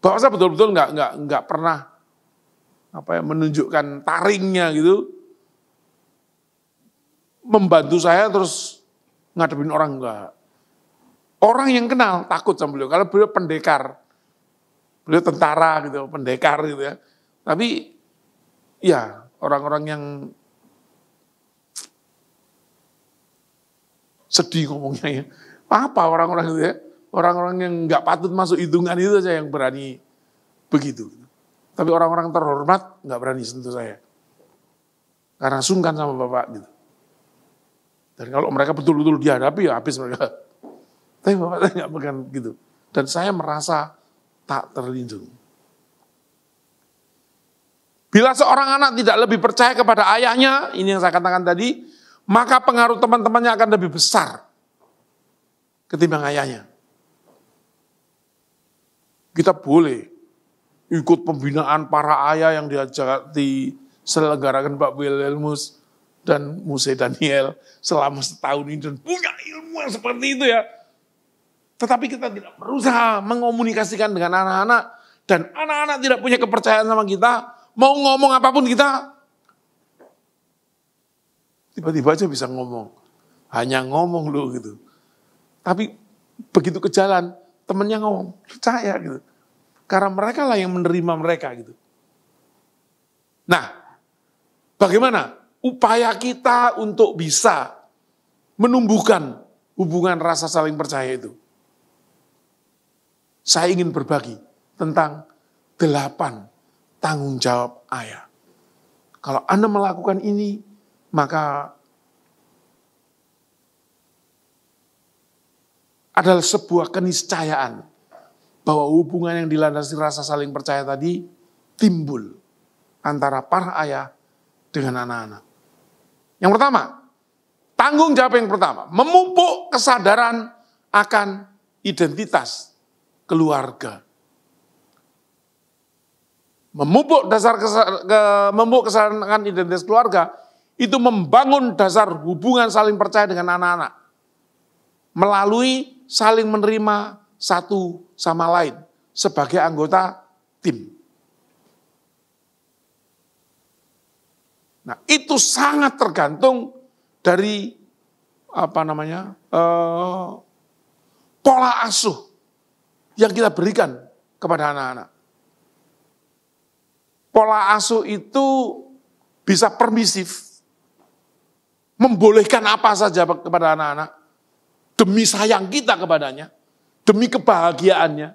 Bahwa saya betul-betul nggak pernah menunjukkan taringnya gitu. Membantu saya terus ngadepin orang enggak. Orang yang kenal takut sama beliau. Kalau beliau pendekar, beliau tentara gitu, pendekar gitu ya. Tapi ya orang-orang yang sedih ngomongnya ya. Apa orang-orang itu ya? Orang-orang yang nggak patut masuk hitungan itu saja yang berani begitu. Tapi orang-orang terhormat nggak berani sentuh saya. Karena sungkan sama bapak gitu. Dan kalau mereka betul-betul dihadapi ya habis mereka. Tapi bapak saya nggak pegang gitu. Dan saya merasa tak terlindung. Bila seorang anak tidak lebih percaya kepada ayahnya, ini yang saya katakan tadi, maka pengaruh teman-temannya akan lebih besar ketimbang ayahnya. Kita boleh ikut pembinaan para ayah yang diselenggarakan Pak Wilhelmus dan Muse Daniel selama setahun ini dan punya ilmu yang seperti itu ya. Tetapi kita tidak berusaha mengomunikasikan dengan anak-anak dan anak-anak tidak punya kepercayaan sama kita, mau ngomong apapun kita tiba-tiba aja bisa ngomong. Hanya ngomong loh gitu. Tapi begitu ke jalan, temennya ngomong, percaya gitu. Karena mereka lah yang menerima mereka gitu. Nah, bagaimana upaya kita untuk bisa menumbuhkan hubungan rasa saling percaya itu? Saya ingin berbagi tentang 8 tanggung jawab ayah. Kalau Anda melakukan ini, maka adalah sebuah keniscayaan bahwa hubungan yang dilandasi rasa saling percaya tadi timbul antara para ayah dengan anak-anak. Yang pertama, tanggung jawab yang pertama, memupuk kesadaran akan identitas keluarga. Memupuk kesadaran akan identitas keluarga itu membangun dasar hubungan saling percaya dengan anak-anak melalui saling menerima satu sama lain sebagai anggota tim. Nah, itu sangat tergantung dari pola asuh yang kita berikan kepada anak-anak. Pola asuh itu bisa permisif, membolehkan apa saja kepada anak-anak demi sayang kita kepadanya, demi kebahagiaannya,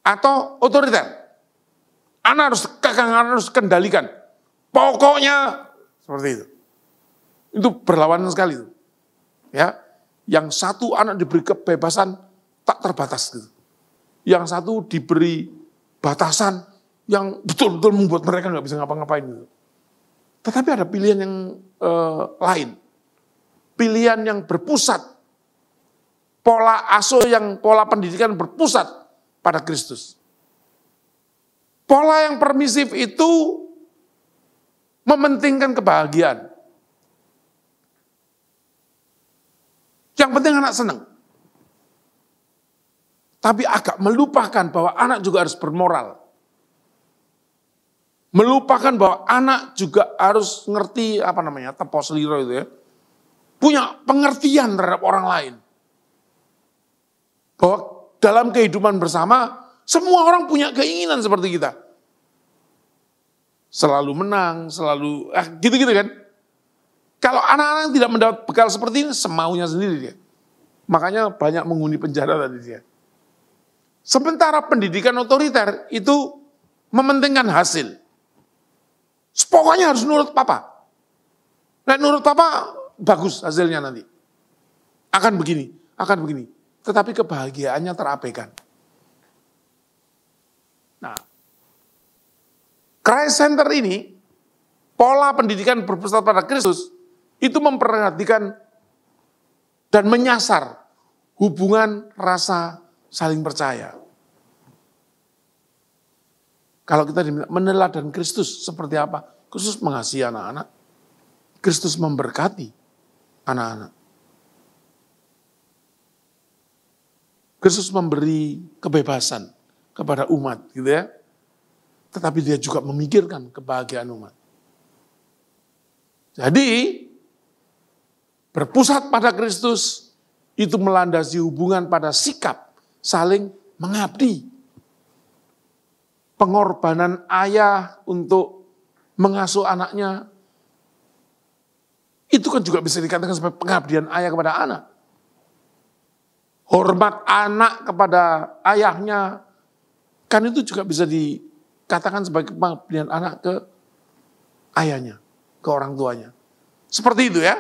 atau otoriter. Anak harus harus kendalikan. Pokoknya seperti itu. Itu berlawanan sekali itu. Ya, yang satu anak diberi kebebasan tak terbatas gitu. Yang satu diberi batasan yang betul-betul membuat mereka nggak bisa ngapa-ngapain gitu. Tetapi ada pilihan yang lain. Pilihan yang berpusat, pola asuh pola pendidikan berpusat pada Kristus. Pola yang permisif itu mementingkan kebahagiaan. Yang penting anak senang. Tapi agak melupakan bahwa anak juga harus bermoral. Melupakan bahwa anak juga harus ngerti tepos liro itu ya. Punya pengertian terhadap orang lain. Bahwa dalam kehidupan bersama, semua orang punya keinginan seperti kita. Selalu menang, selalu gitu-gitu kan. Kalau anak-anak yang tidak mendapat bekal seperti ini, semaunya sendiri dia. Makanya banyak menghuni penjara tadi dia. Sementara pendidikan otoriter itu mementingkan hasil. Pokoknya harus nurut papa. Nah, nurut papa, bagus hasilnya nanti. Akan begini, akan begini. Tetapi kebahagiaannya terabaikan. Nah, Christ Center ini, pola pendidikan berpusat pada Kristus, itu memperhatikan dan menyasar hubungan rasa saling percaya. Kalau kita diminta meneladan Kristus seperti apa? Kristus mengasihi anak-anak. Kristus memberkati anak-anak. Kristus memberi kebebasan kepada umat, gitu ya. Tetapi dia juga memikirkan kebahagiaan umat. Jadi, berpusat pada Kristus itu melandasi hubungan pada sikap saling mengabdi. Pengorbanan ayah untuk mengasuh anaknya, itu kan juga bisa dikatakan sebagai pengabdian ayah kepada anak. Hormat anak kepada ayahnya, kan itu juga bisa dikatakan sebagai pengabdian anak ke ayahnya, ke orang tuanya. Seperti itu ya.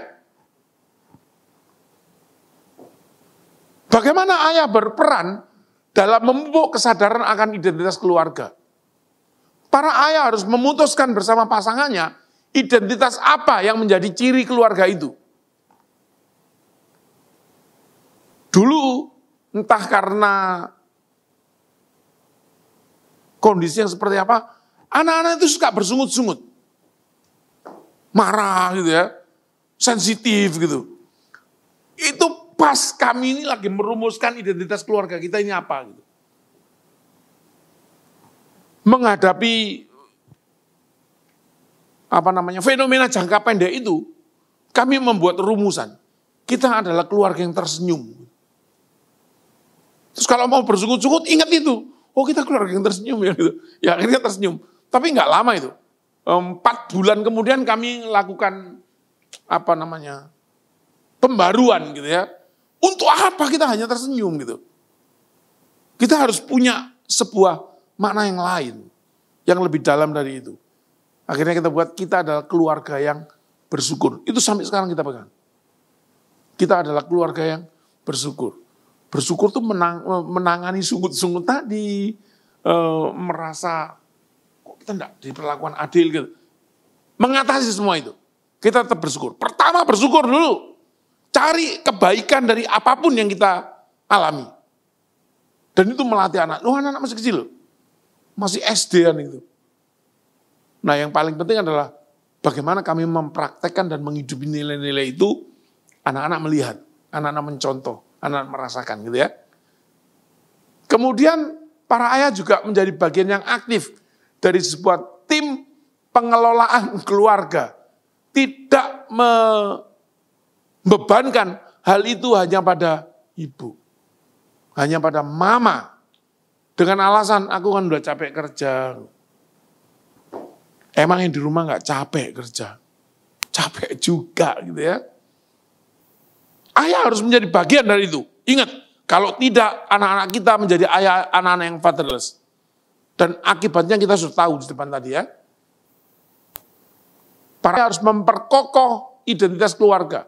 Bagaimana ayah berperan dalam memupuk kesadaran akan identitas keluarga? Para ayah harus memutuskan bersama pasangannya identitas apa yang menjadi ciri keluarga itu. Dulu, entah karena kondisi yang seperti apa, anak-anak itu suka bersungut-sungut. Marah gitu ya, sensitif gitu. Itu pas kami ini lagi merumuskan identitas keluarga kita ini apa gitu. Menghadapi fenomena jangka pendek itu, kami membuat rumusan. Kita adalah keluarga yang tersenyum. Terus kalau mau bersungut-sungut, ingat itu. Oh, kita keluarga yang tersenyum ya gitu. Ya akhirnya tersenyum. Tapi nggak lama itu. 4 bulan kemudian kami lakukan pembaruan gitu ya. Untuk apa kita hanya tersenyum gitu. Kita harus punya sebuah makna yang lain, yang lebih dalam dari itu. Akhirnya kita adalah keluarga yang bersyukur. Itu sampai sekarang kita pegang. Kita adalah keluarga yang bersyukur. Bersyukur itu menangani sungut-sungut tadi, merasa kok kita enggak diperlakukan adil gitu. Mengatasi semua itu. Kita tetap bersyukur. Pertama bersyukur dulu. Cari kebaikan dari apapun yang kita alami. Dan itu melatih anak. Anak-anak masih kecil loh. Masih SD-an itu. Nah, yang paling penting adalah bagaimana kami mempraktekkan dan menghidupi nilai-nilai itu, anak-anak melihat, anak-anak mencontoh, anak-anak merasakan gitu ya. Kemudian para ayah juga menjadi bagian yang aktif dari sebuah tim pengelolaan keluarga. Tidak membebankan hal itu hanya pada ibu, hanya pada mama. Dengan alasan, aku kan udah capek kerja. Emang yang di rumah gak capek kerja? Capek juga gitu ya. Ayah harus menjadi bagian dari itu. Ingat, kalau tidak anak-anak kita menjadi ayah anak-anak yang fatherless. Dan akibatnya kita sudah tahu di depan tadi ya. Para ayah harus memperkokoh identitas keluarga.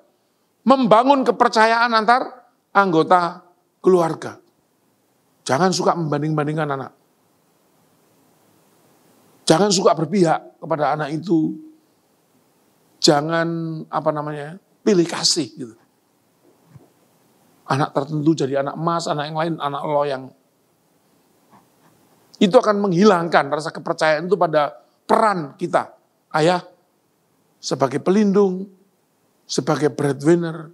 Membangun kepercayaan antar anggota keluarga. Jangan suka membanding-bandingkan anak. Jangan suka berpihak kepada anak itu. Jangan pilih kasih gitu. Anak tertentu jadi anak emas, anak yang lain anak loyang. Itu akan menghilangkan rasa kepercayaan itu pada peran kita. Ayah sebagai pelindung, sebagai breadwinner,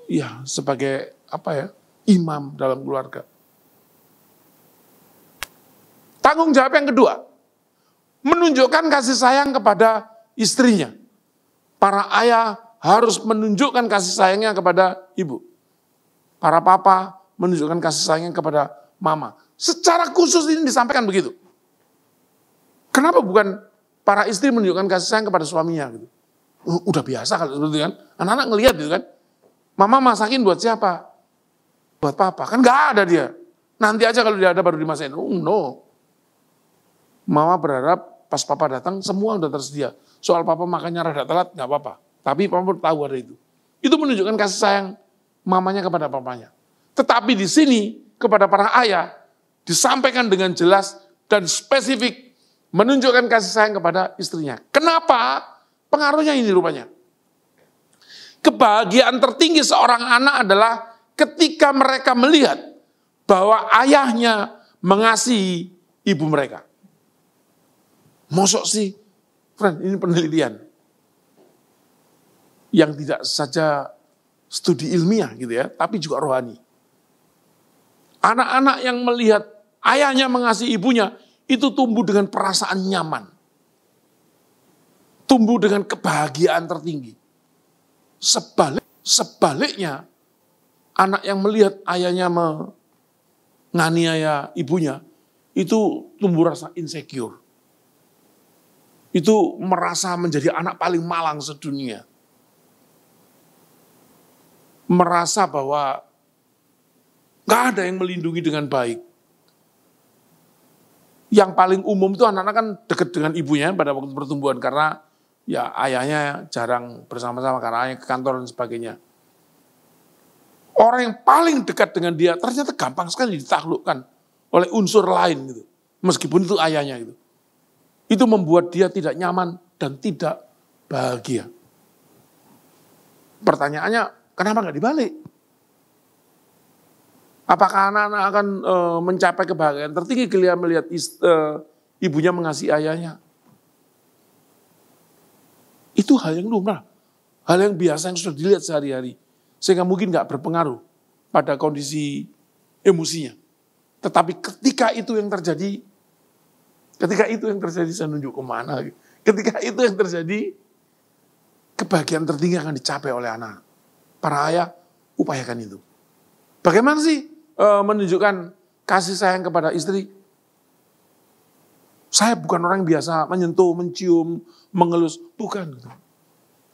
ya sebagai imam dalam keluarga. Tanggung jawab yang kedua, menunjukkan kasih sayang kepada istrinya. Para ayah harus menunjukkan kasih sayangnya kepada ibu. Para papa menunjukkan kasih sayangnya kepada mama. Secara khusus ini disampaikan begitu. Kenapa bukan para istri menunjukkan kasih sayang kepada suaminya gitu? Udah biasa kalau seperti itu kan. Anak-anak ngelihat gitu kan. Mama masakin buat siapa? Buat papa. Kan nggak ada dia. Nanti aja kalau dia ada baru dimasakin. Oh, no. Mama berharap pas papa datang semua udah tersedia. Soal papa makannya rada telat nggak apa-apa. Tapi papa tahu ada itu. Itu menunjukkan kasih sayang mamanya kepada papanya. Tetapi di sini kepada para ayah disampaikan dengan jelas dan spesifik menunjukkan kasih sayang kepada istrinya. Kenapa? Pengaruhnya ini rupanya. Kebahagiaan tertinggi seorang anak adalah ketika mereka melihat bahwa ayahnya mengasihi ibu mereka. Mosok sih, friend, ini penelitian yang tidak saja studi ilmiah gitu ya, tapi juga rohani. Anak-anak yang melihat ayahnya mengasihi ibunya, itu tumbuh dengan perasaan nyaman. Tumbuh dengan kebahagiaan tertinggi. Sebaliknya, anak yang melihat ayahnya menganiaya ibunya, itu tumbuh rasa insecure. Itu merasa menjadi anak paling malang sedunia. Merasa bahwa gak ada yang melindungi dengan baik. Yang paling umum itu anak-anak kan dekat dengan ibunya pada waktu pertumbuhan karena ya ayahnya jarang bersama-sama karena ayahnya ke kantor dan sebagainya. Orang yang paling dekat dengan dia ternyata gampang sekali ditaklukkan oleh unsur lain gitu. Meskipun itu ayahnya gitu. Itu membuat dia tidak nyaman dan tidak bahagia. Pertanyaannya, kenapa nggak dibalik? Apakah anak-anak akan mencapai kebahagiaan tertinggi ketika melihat ibunya mengasihi ayahnya? Itu hal yang lumrah, hal yang biasa yang sudah dilihat sehari-hari. Sehingga mungkin nggak berpengaruh pada kondisi emosinya. Tetapi ketika itu yang terjadi, saya nunjuk kemana. Ketika itu yang terjadi, kebahagiaan tertinggi akan dicapai oleh anak. Para ayah, upayakan itu. Bagaimana sih menunjukkan kasih sayang kepada istri? Saya bukan orang yang biasa menyentuh, mencium, mengelus. Bukan.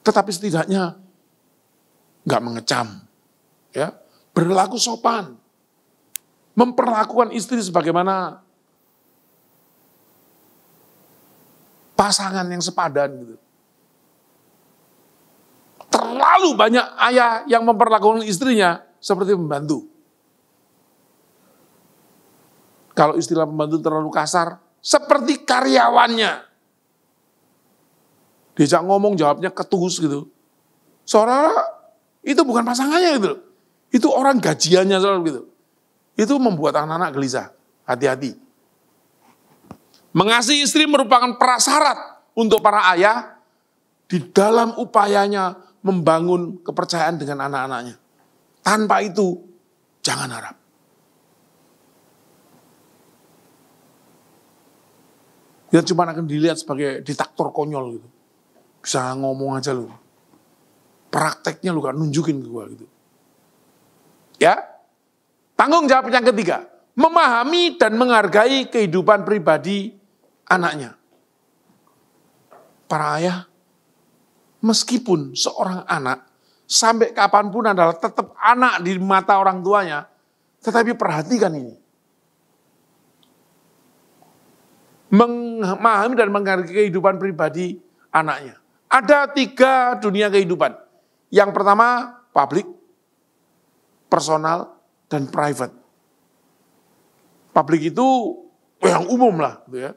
Tetapi setidaknya nggak mengecam. Ya, berlaku sopan. Memperlakukan istri sebagaimana pasangan yang sepadan. Gitu. Terlalu banyak ayah yang memperlakukan istrinya seperti pembantu. Kalau istilah pembantu terlalu kasar, seperti karyawannya. Diajak ngomong jawabnya ketus gitu. Saudara, itu bukan pasangannya gitu. Itu orang gajiannya saudara gitu. Itu membuat anak-anak gelisah. Hati-hati. Mengasihi istri merupakan prasyarat untuk para ayah di dalam upayanya membangun kepercayaan dengan anak-anaknya. Tanpa itu, jangan harap. Dia cuma akan dilihat sebagai diktator konyol gitu. Bisa ngomong aja lu. Prakteknya lu gak nunjukin ke gua gitu. Ya. Tanggung jawab yang ketiga. Memahami dan menghargai kehidupan pribadi anaknya. Para ayah, meskipun seorang anak sampai kapanpun adalah tetap anak di mata orang tuanya, tetapi perhatikan ini. Memahami dan menghargai kehidupan pribadi anaknya. Ada 3 dunia kehidupan. Yang pertama, public, personal, dan private. Public itu yang umum lah. Gitu ya.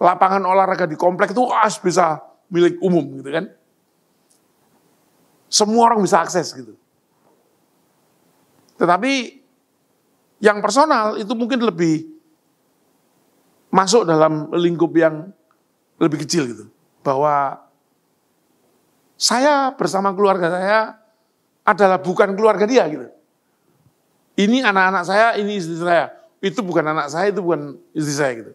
Lapangan olahraga di komplek itu bisa milik umum gitu kan. Semua orang bisa akses gitu. Tetapi yang personal itu mungkin lebih masuk dalam lingkup yang lebih kecil gitu. Bahwa saya bersama keluarga saya adalah bukan keluarga dia gitu. Ini anak-anak saya, ini istri saya. Itu bukan anak saya, itu bukan istri saya gitu.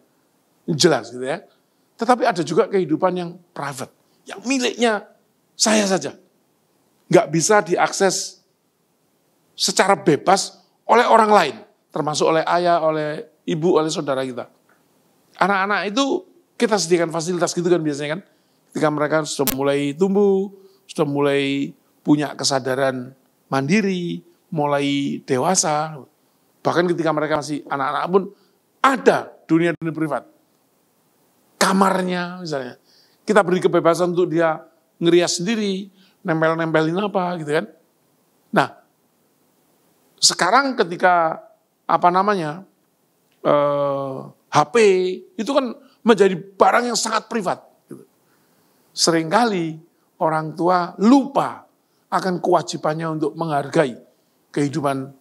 Jelas gitu ya. Tetapi ada juga kehidupan yang private. Yang miliknya saya saja. Nggak bisa diakses secara bebas oleh orang lain. Termasuk oleh ayah, oleh ibu, oleh saudara kita. Anak-anak itu kita sediakan fasilitas gitu kan biasanya kan. ketika mereka sudah mulai tumbuh, sudah mulai punya kesadaran mandiri, mulai dewasa, bahkan ketika mereka masih anak-anak pun ada dunia-dunia privat. Kamarnya misalnya, kita beri kebebasan untuk dia ngerias sendiri, nempel-nempelin apa gitu kan. Nah, sekarang ketika HP itu kan menjadi barang yang sangat privat. Gitu. Seringkali orang tua lupa akan kewajibannya untuk menghargai kehidupan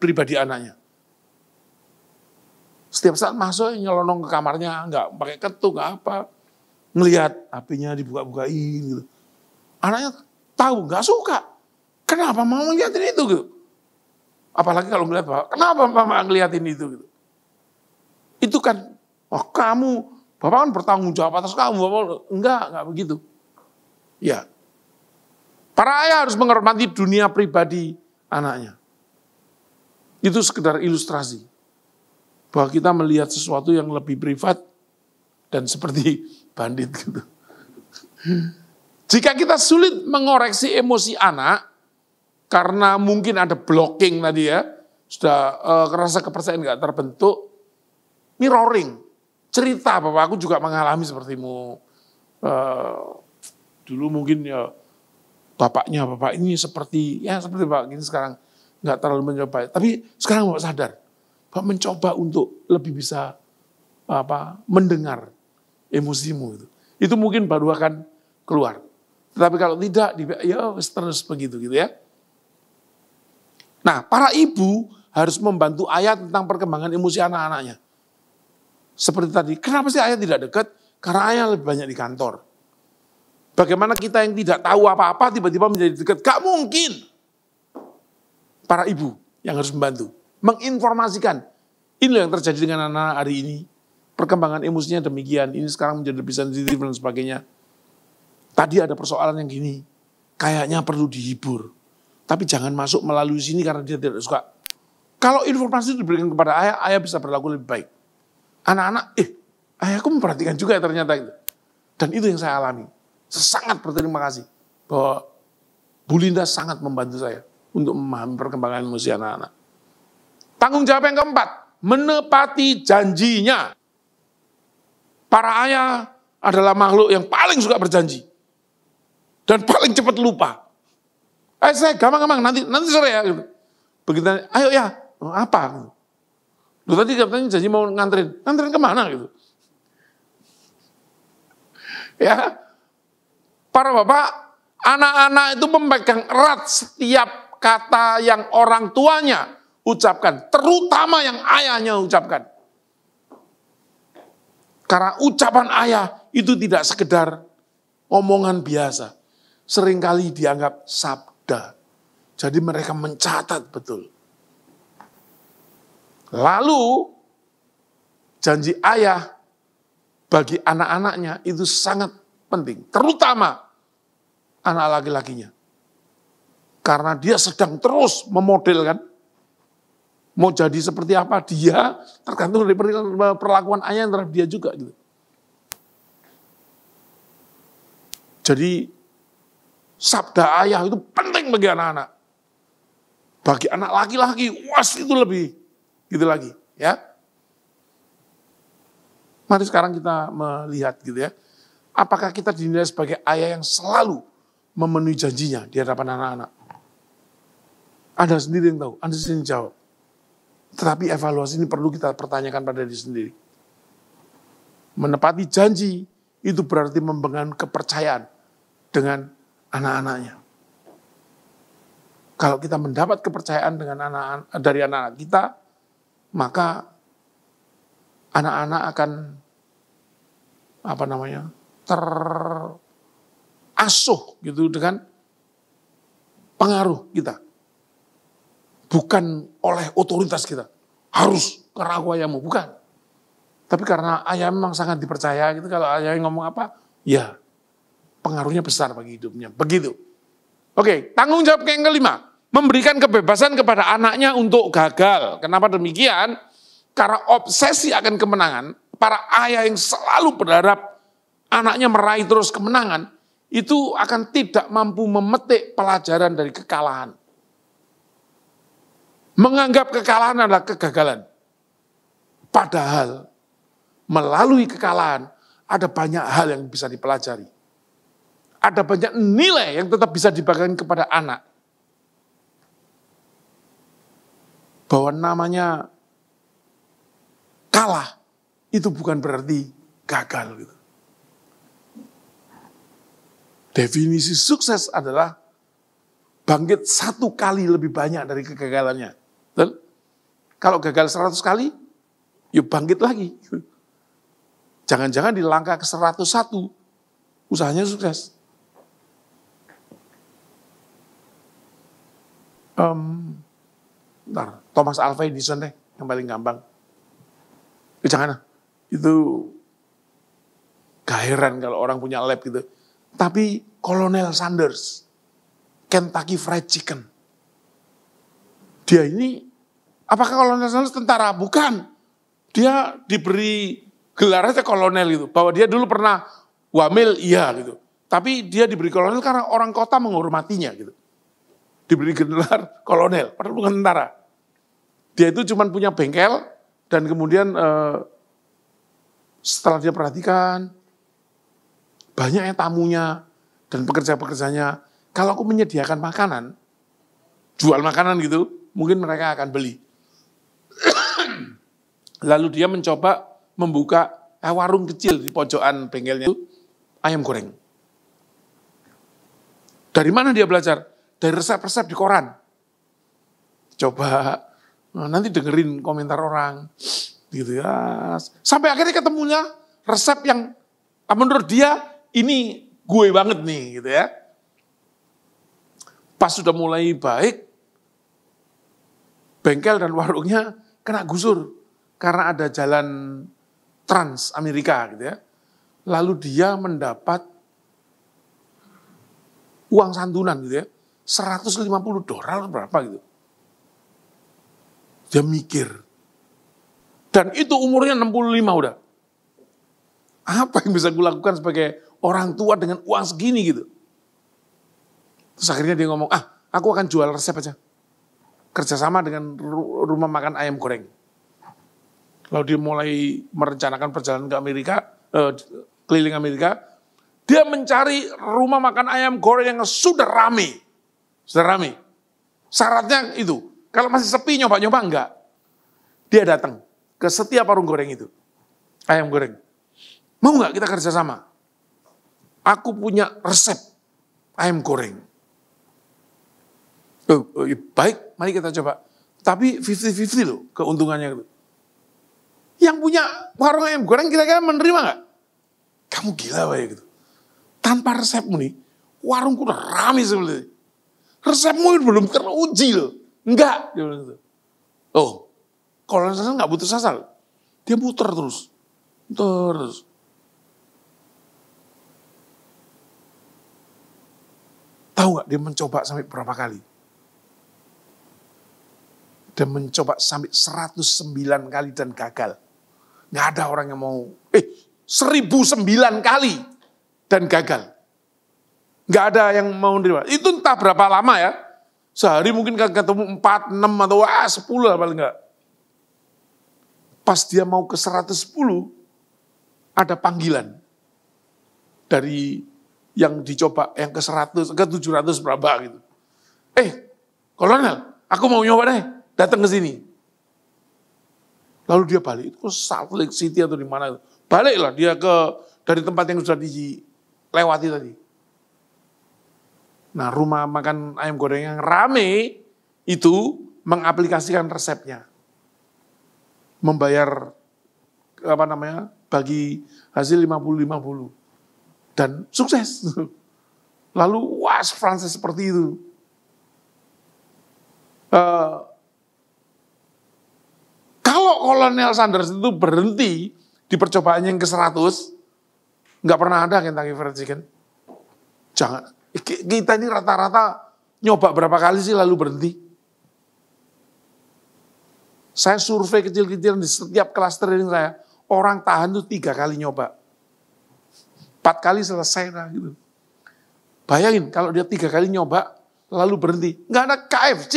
pribadi anaknya. Setiap saat masuk nyelonong ke kamarnya, nggak pakai ketuk, nggak apa, ngelihat HP-nya dibuka-bukain gitu. Anaknya tahu, nggak suka. Kenapa mama ngeliatin itu gitu? Apalagi kalau ngeliat bapak, kenapa mama ngeliatin itu gitu? Itu kan, bapak kan bertanggung jawab atas kamu, bapak enggak begitu. Ya, para ayah harus menghormati dunia pribadi anaknya. Itu sekedar ilustrasi bahwa kita melihat sesuatu yang lebih privat dan seperti bandit gitu. Jika kita sulit mengoreksi emosi anak, karena mungkin ada blocking tadi ya, sudah rasa kepercayaan nggak terbentuk, mirroring, cerita bahwa aku juga mengalami sepertimu. Dulu mungkin ya bapak ini seperti bapak ini sekarang nggak terlalu mencoba, tapi sekarang bapak sadar, bapak mencoba untuk lebih bisa mendengar emosimu itu mungkin baru akan keluar. Tetapi kalau tidak, ya terus begitu gitu ya. Nah, para ibu harus membantu ayah tentang perkembangan emosi anak-anaknya. Seperti tadi, kenapa sih ayah tidak dekat? Karena ayah lebih banyak di kantor. Bagaimana kita yang tidak tahu apa-apa tiba-tiba menjadi dekat? Gak mungkin. Para ibu yang harus membantu, menginformasikan. Ini yang terjadi dengan anak-anak hari ini. Perkembangan emosinya demikian, ini sekarang menjadi lebih sensitif dan sebagainya. Tadi ada persoalan yang gini, kayaknya perlu dihibur. Tapi jangan masuk melalui sini karena dia tidak suka. Kalau informasi itu diberikan kepada ayah, ayah bisa berlaku lebih baik. Anak-anak, ayahku memperhatikan juga ternyata itu. Dan itu yang saya alami. Saya sangat berterima kasih bahwa Bu Linda sangat membantu saya untuk memahami perkembangan emosi anak-anak. Tanggung jawab yang keempat, menepati janjinya. Para ayah adalah makhluk yang paling suka berjanji. Dan paling cepat lupa. Saya gampang, nanti sore ya. Gitu. Begitu, ayo ya, apa? Lu tadi katanya janji mau nganterin kemana gitu. Ya, para bapak, anak-anak itu memegang erat setiap kata yang orang tuanya ucapkan. Terutama yang ayahnya ucapkan. Karena ucapan ayah itu tidak sekedar omongan biasa. Seringkali dianggap sabda. Jadi mereka mencatat betul. Lalu janji ayah bagi anak-anaknya itu sangat penting. Terutama anak laki-lakinya. Karena dia sedang terus memodelkan. Mau jadi seperti apa dia, tergantung dari perlakuan ayah terhadap dia juga. Gitu. Jadi sabda ayah itu penting bagi anak-anak. Bagi anak laki-laki, itu lebih gitu lagi. Ya. Mari sekarang kita melihat gitu ya. Apakah kita dinilai sebagai ayah yang selalu memenuhi janjinya di hadapan anak-anak? Anda sendiri yang tahu, Anda sendiri yang jawab. Tetapi evaluasi ini perlu kita pertanyakan pada diri sendiri. Menepati janji itu berarti membangun kepercayaan dengan anak-anaknya. Kalau kita mendapat kepercayaan dari anak-anak kita, maka anak-anak akan terasuh gitu dengan pengaruh kita. Bukan oleh otoritas kita. Harus karena aku ayahmu. Bukan. Tapi karena ayah memang sangat dipercaya gitu. Kalau ayah ngomong apa, ya pengaruhnya besar bagi hidupnya. Begitu. Oke, tanggung jawab yang kelima. Memberikan kebebasan kepada anaknya untuk gagal. Kenapa demikian? Karena obsesi akan kemenangan. Para ayah yang selalu berharap anaknya meraih terus kemenangan, itu akan tidak mampu memetik pelajaran dari kekalahan. Menganggap kekalahan adalah kegagalan. Padahal melalui kekalahan ada banyak hal yang bisa dipelajari. Ada banyak nilai yang tetap bisa dibagikan kepada anak. Bahwa namanya kalah itu bukan berarti gagal. Gitu. Definisi sukses adalah bangkit 1 kali lebih banyak dari kegagalannya. Dan kalau gagal 100 kali, yuk bangkit lagi. Jangan-jangan di langkah ke 101, usahanya sukses. Thomas Alva Edison deh, yang paling gampang. Jangan, itu gak heran kalau orang punya lab gitu. Tapi Kolonel Sanders, Kentucky Fried Chicken. Dia ini, apakah Kolonel Sanders tentara? Bukan. Dia diberi gelar aja kolonel gitu. Bahwa dia dulu pernah wamil, iya gitu. Tapi dia diberi kolonel karena orang kota menghormatinya gitu. Diberi gelar kolonel, padahal bukan tentara. Dia itu cuma punya bengkel, dan kemudian setelah dia perhatikan, banyaknya tamunya dan pekerja-pekerjanya. Kalau aku menyediakan makanan, jual makanan gitu, mungkin mereka akan beli. Lalu dia mencoba membuka warung kecil di pojokan bengkelnya itu, ayam goreng. Dari mana dia belajar? Dari resep-resep di koran. Coba, nanti dengerin komentar orang. Gitu ya. Sampai akhirnya ketemunya resep yang menurut dia, ini gue banget nih gitu ya. Pas sudah mulai baik, bengkel dan warungnya kena gusur karena ada jalan Trans Amerika gitu ya. Lalu dia mendapat uang santunan gitu ya, $150 berapa gitu. Dia mikir. Dan itu umurnya 65 udah. Apa yang bisa gue lakukan sebagai orang tua dengan uang segini gitu. Terus akhirnya dia ngomong, aku akan jual resep aja. Kerjasama dengan rumah makan ayam goreng. Lalu dia mulai merencanakan perjalanan ke Amerika, keliling Amerika. Dia mencari rumah makan ayam goreng yang sudah rame. Sudah rame. Syaratnya itu, kalau masih sepi nyoba-nyoba enggak. Dia datang ke setiap warung goreng itu. Ayam goreng. Mau enggak kita kerjasama? Aku punya resep ayam goreng. Baik, mari kita coba. Tapi 50-50 loh keuntungannya. Yang punya warung ayam goreng kira-kira menerima enggak? Kamu gila Pak gitu. Tanpa resepmu nih, warungku udah rame sebenarnya. Resepmu belum teruji loh. Enggak. Dia bilang gitu. Kalau sasal enggak butuh sasal. Dia muter terus. Terus. Tahu nggak dia mencoba sampai berapa kali? Dia mencoba sampai 109 kali dan gagal. Nggak ada orang yang mau, 1009 kali dan gagal. Nggak ada yang mau nerima. Itu entah berapa lama ya. Sehari mungkin ketemu 4, 6 atau 10 lah paling enggak. Pas dia mau ke 110, ada panggilan dari yang dicoba, yang ke 100, ke 700 berapa gitu. Kolonel, aku mau nyoba deh, datang ke sini. Lalu dia balik, itu Salt Lake City atau di mana. Baliklah dia dari tempat yang sudah dilewati tadi. Nah, rumah makan ayam goreng yang rame itu mengaplikasikan resepnya. Membayar bagi hasil 50-50. Dan sukses. Lalu, Francis seperti itu. Kalau Kolonel Sanders itu berhenti di percobaan yang ke-100, nggak pernah ada Kentucky Fried Chicken. Jangan. Kita ini rata-rata nyoba berapa kali sih lalu berhenti? Saya survei kecil-kecilan di setiap kelas training saya, orang tahan tuh 3 kali nyoba. 4 kali selesai lah gitu. Bayangin kalau dia 3 kali nyoba, lalu berhenti. Nggak ada KFC.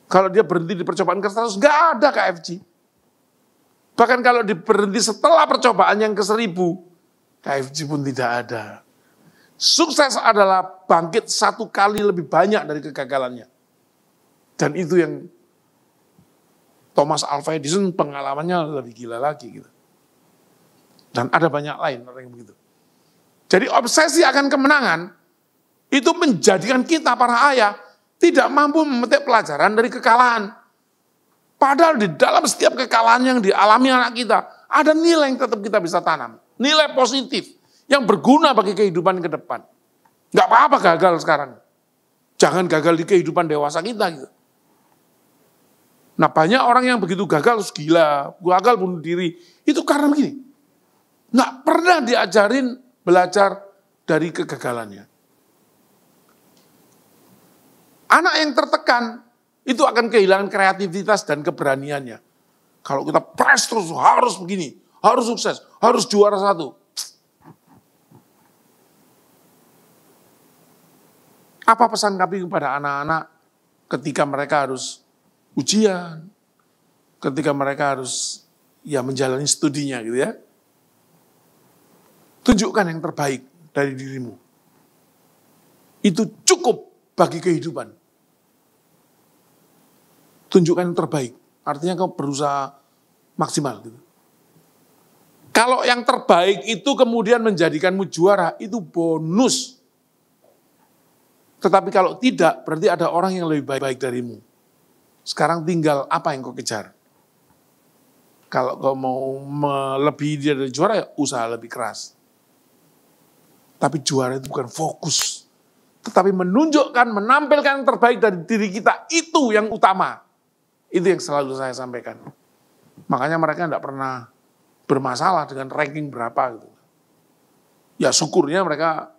Kalau dia berhenti di percobaan ke-100, nggak ada KFC. Bahkan kalau berhenti setelah percobaan yang ke-1000, KFC pun tidak ada. Sukses adalah bangkit 1 kali lebih banyak dari kegagalannya. Dan itu yang Thomas Alva Edison pengalamannya lebih gila lagi gitu. Dan ada banyak lain orang yang begitu. Jadi obsesi akan kemenangan itu menjadikan kita para ayah tidak mampu memetik pelajaran dari kekalahan. Padahal di dalam setiap kekalahan yang dialami anak kita, ada nilai yang tetap kita bisa tanam. Nilai positif yang berguna bagi kehidupan ke depan. Nggak apa-apa gagal sekarang. Jangan gagal di kehidupan dewasa kita gitu. Nah banyak orang yang begitu gagal, gila, gagal bunuh diri. Itu karena begini, nggak pernah diajarin belajar dari kegagalannya. Anak yang tertekan, itu akan kehilangan kreativitas dan keberaniannya. Kalau kita press terus, harus begini, harus sukses, harus juara 1. Apa pesan kami kepada anak-anak ketika mereka harus ujian, ketika mereka harus menjalani studinya gitu ya. Tunjukkan yang terbaik dari dirimu. Itu cukup bagi kehidupan. Tunjukkan yang terbaik. Artinya kau berusaha maksimal gitu. Kalau yang terbaik itu kemudian menjadikanmu juara, itu bonus. Tetapi kalau tidak, berarti ada orang yang lebih baik darimu. Sekarang tinggal apa yang kau kejar. Kalau kau mau melebihi dia dari juara, ya usaha lebih keras. Tapi juara itu bukan fokus. Tetapi menunjukkan, menampilkan yang terbaik dari diri kita. Itu yang utama. Itu yang selalu saya sampaikan. Makanya mereka tidak pernah bermasalah dengan ranking berapa. Gitu. Ya syukurnya mereka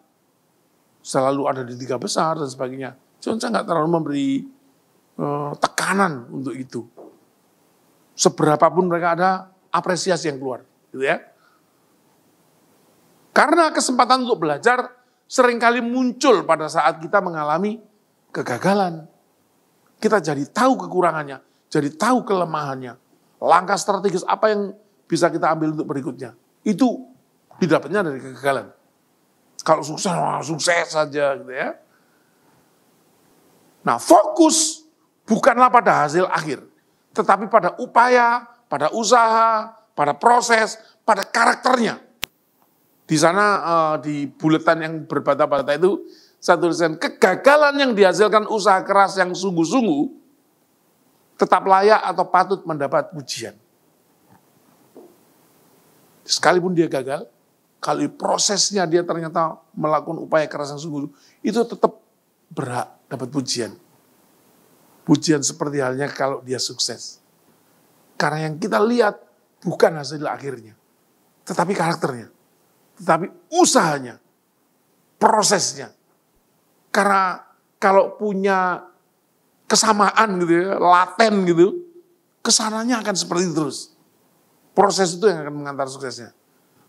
selalu ada di 3 besar dan sebagainya. Cuma saya nggak terlalu memberi tekanan untuk itu. Seberapapun mereka ada, apresiasi yang keluar. Gitu ya. Karena kesempatan untuk belajar seringkali muncul pada saat kita mengalami kegagalan. Kita jadi tahu kekurangannya, jadi tahu kelemahannya. Langkah strategis apa yang bisa kita ambil untuk berikutnya. Itu didapatnya dari kegagalan. Kalau sukses, sukses saja gitu ya. Nah, fokus bukanlah pada hasil akhir, tetapi pada upaya, pada usaha, pada proses, pada karakternya. Di sana di buletan yang berbata-bata itu saya tuliskan kegagalan yang dihasilkan usaha keras yang sungguh-sungguh tetap layak atau patut mendapat pujian. Sekalipun dia gagal, kalau prosesnya dia ternyata melakukan upaya keras yang sungguh, itu tetap berhak dapat pujian. Pujian seperti halnya kalau dia sukses. Karena yang kita lihat bukan hasil akhirnya, tetapi karakternya. Tetapi usahanya, prosesnya. Karena kalau punya kesamaan gitu ya, laten gitu, kesananya akan seperti itu terus. Proses itu yang akan mengantar suksesnya.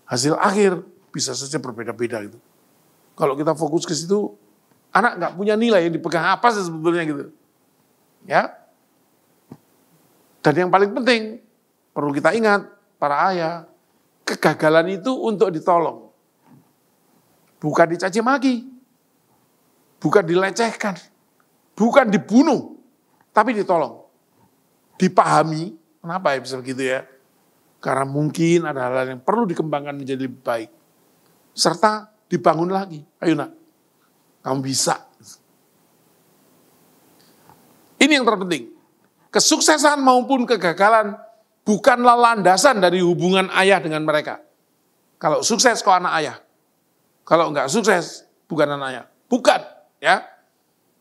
Hasil akhir bisa saja berbeda-beda gitu. Kalau kita fokus ke situ, anak nggak punya nilai yang dipegang apa sih sebetulnya gitu. Ya. Dan yang paling penting, perlu kita ingat, para ayah, kegagalan itu untuk ditolong. Bukan dicaci maki. Bukan dilecehkan. Bukan dibunuh. Tapi ditolong. Dipahami. Kenapa ya bisa begitu ya? Karena mungkin ada hal-hal yang perlu dikembangkan menjadi lebih baik. Serta dibangun lagi. Ayo nak. Kamu bisa. Ini yang terpenting. Kesuksesan maupun kegagalan bukanlah landasan dari hubungan ayah dengan mereka. Kalau sukses kau anak ayah. Kalau enggak sukses, bukan anak ayah. Bukan, ya.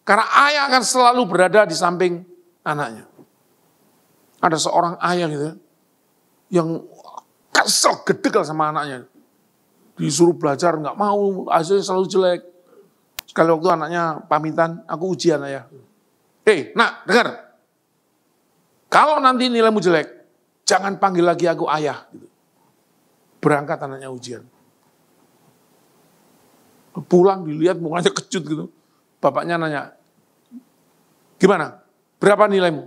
Karena ayah akan selalu berada di samping anaknya. Ada seorang ayah gitu, yang kesel gedek sama anaknya. Disuruh belajar, enggak mau, hasilnya selalu jelek. Sekali waktu anaknya pamitan, aku ujian ayah. Nak, dengar. Kalau nanti nilaimu jelek, jangan panggil lagi aku ayah. Gitu. berangkat anaknya ujian. Pulang dilihat mukanya kecut gitu. Bapaknya nanya, gimana? Berapa nilaimu?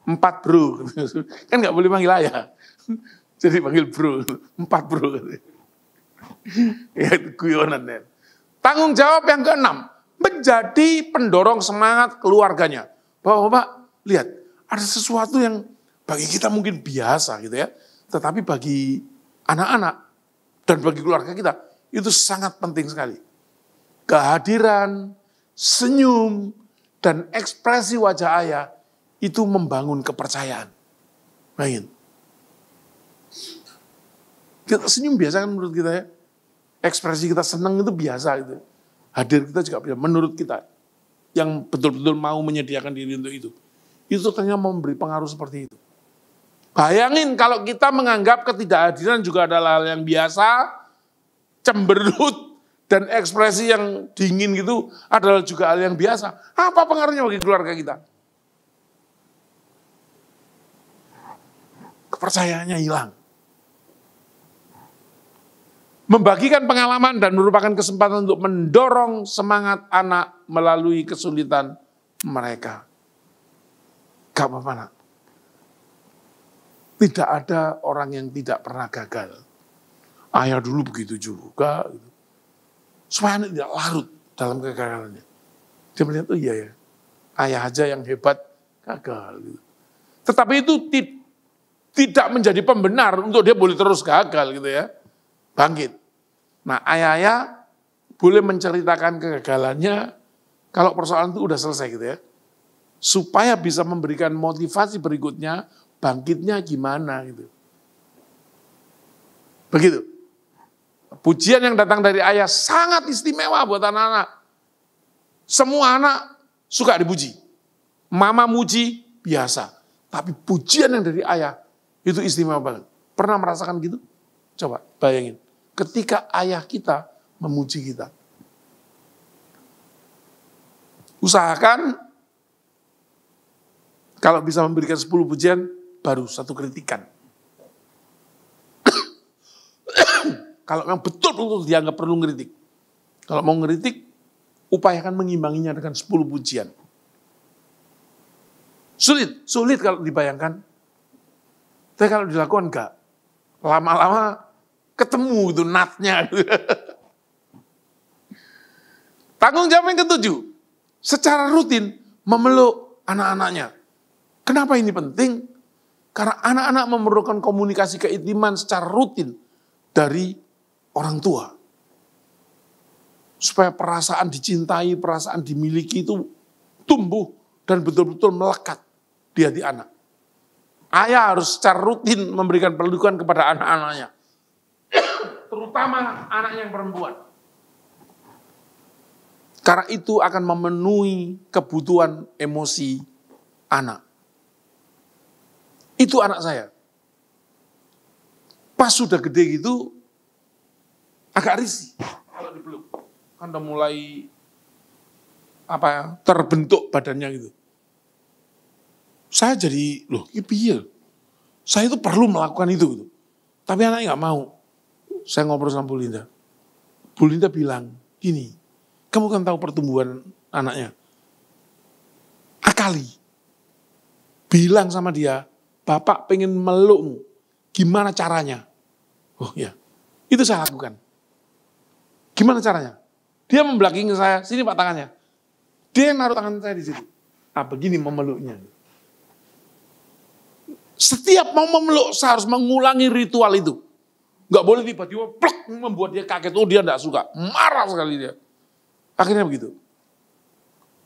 4 bro. Kan nggak boleh panggil ayah. Jadi panggil bro. 4 bro. Ya itu guyonan ya. Tanggung jawab yang keenam, menjadi pendorong semangat keluarganya. Bapak, lihat, ada sesuatu yang bagi kita mungkin biasa gitu ya. Tetapi bagi anak-anak dan bagi keluarga kita, itu sangat penting sekali. Kehadiran, senyum, dan ekspresi wajah ayah itu membangun kepercayaan. Bayangin. Kita senyum biasa kan menurut kita ya. Ekspresi kita senang itu biasa gitu. Hadir kita juga biasa menurut kita. Yang betul-betul mau menyediakan diri untuk itu. Itu ternyata memberi pengaruh seperti itu. Bayangin kalau kita menganggap ketidakhadiran juga adalah hal yang biasa, cemberut, dan ekspresi yang dingin gitu adalah juga hal yang biasa. Apa pengaruhnya bagi keluarga kita? Kepercayaannya hilang. Membagikan pengalaman dan merupakan kesempatan untuk mendorong semangat anak melalui kesulitan mereka. Gak apa-apa nak. Tidak ada orang yang tidak pernah gagal. Ayah dulu begitu juga. Supaya anak tidak larut dalam kegagalannya. Dia melihat, oh iya ya, ayah aja yang hebat gagal. Tetapi itu tidak menjadi pembenar untuk dia boleh terus gagal gitu ya. Bangkit. Nah ayah-ayah boleh menceritakan kegagalannya kalau persoalan itu udah selesai gitu ya. Supaya bisa memberikan motivasi berikutnya, bangkitnya gimana gitu. Begitu. Pujian yang datang dari ayah sangat istimewa buat anak-anak. Semua anak suka dipuji. Mama muji biasa. Tapi pujian yang dari ayah itu istimewa banget. Pernah merasakan gitu? Coba bayangin. Ketika ayah kita memuji kita. Usahakan kalau bisa memberikan 10 pujian, baru 1 kritikan. Kalau memang betul-betul dianggap perlu ngeritik. Kalau mau ngeritik, upayakan mengimbanginya dengan 10 pujian. Sulit kalau dibayangkan. Tapi kalau dilakukan enggak. Lama-lama ketemu itu natnya. Tanggung jawab yang ke-7. Secara rutin memeluk anak-anaknya. Kenapa ini penting? Karena anak-anak memerlukan komunikasi keintiman secara rutin dari orang tua. Supaya perasaan dicintai, perasaan dimiliki itu tumbuh dan betul-betul melekat di hati anak. Ayah harus secara rutin memberikan perlindungan kepada anak-anaknya. Terutama anak yang perempuan. Karena itu akan memenuhi kebutuhan emosi anak. Itu anak saya. Pas sudah gede gitu, agak risih kalau dipeluk. Kan udah mulai terbentuk badannya gitu. Saya jadi, loh, ini piye? Saya itu perlu melakukan itu gitu. Tapi anaknya nggak mau. Saya ngobrol sama Bu Linda. Bu Linda bilang, gini, kamu kan tahu pertumbuhan anaknya. Akali. Bilang sama dia, Bapak pengen melukmu. Gimana caranya? Oh ya, itu saya lakukan. Gimana caranya? Dia membelakangi saya, sini Pak tangannya. Dia naruh tangan saya di situ. Ah, begini memeluknya. Setiap mau memeluk, saya harus mengulangi ritual itu. Nggak boleh tiba-tiba plek, membuat dia kaget. Oh dia nggak suka, marah sekali dia. Akhirnya begitu.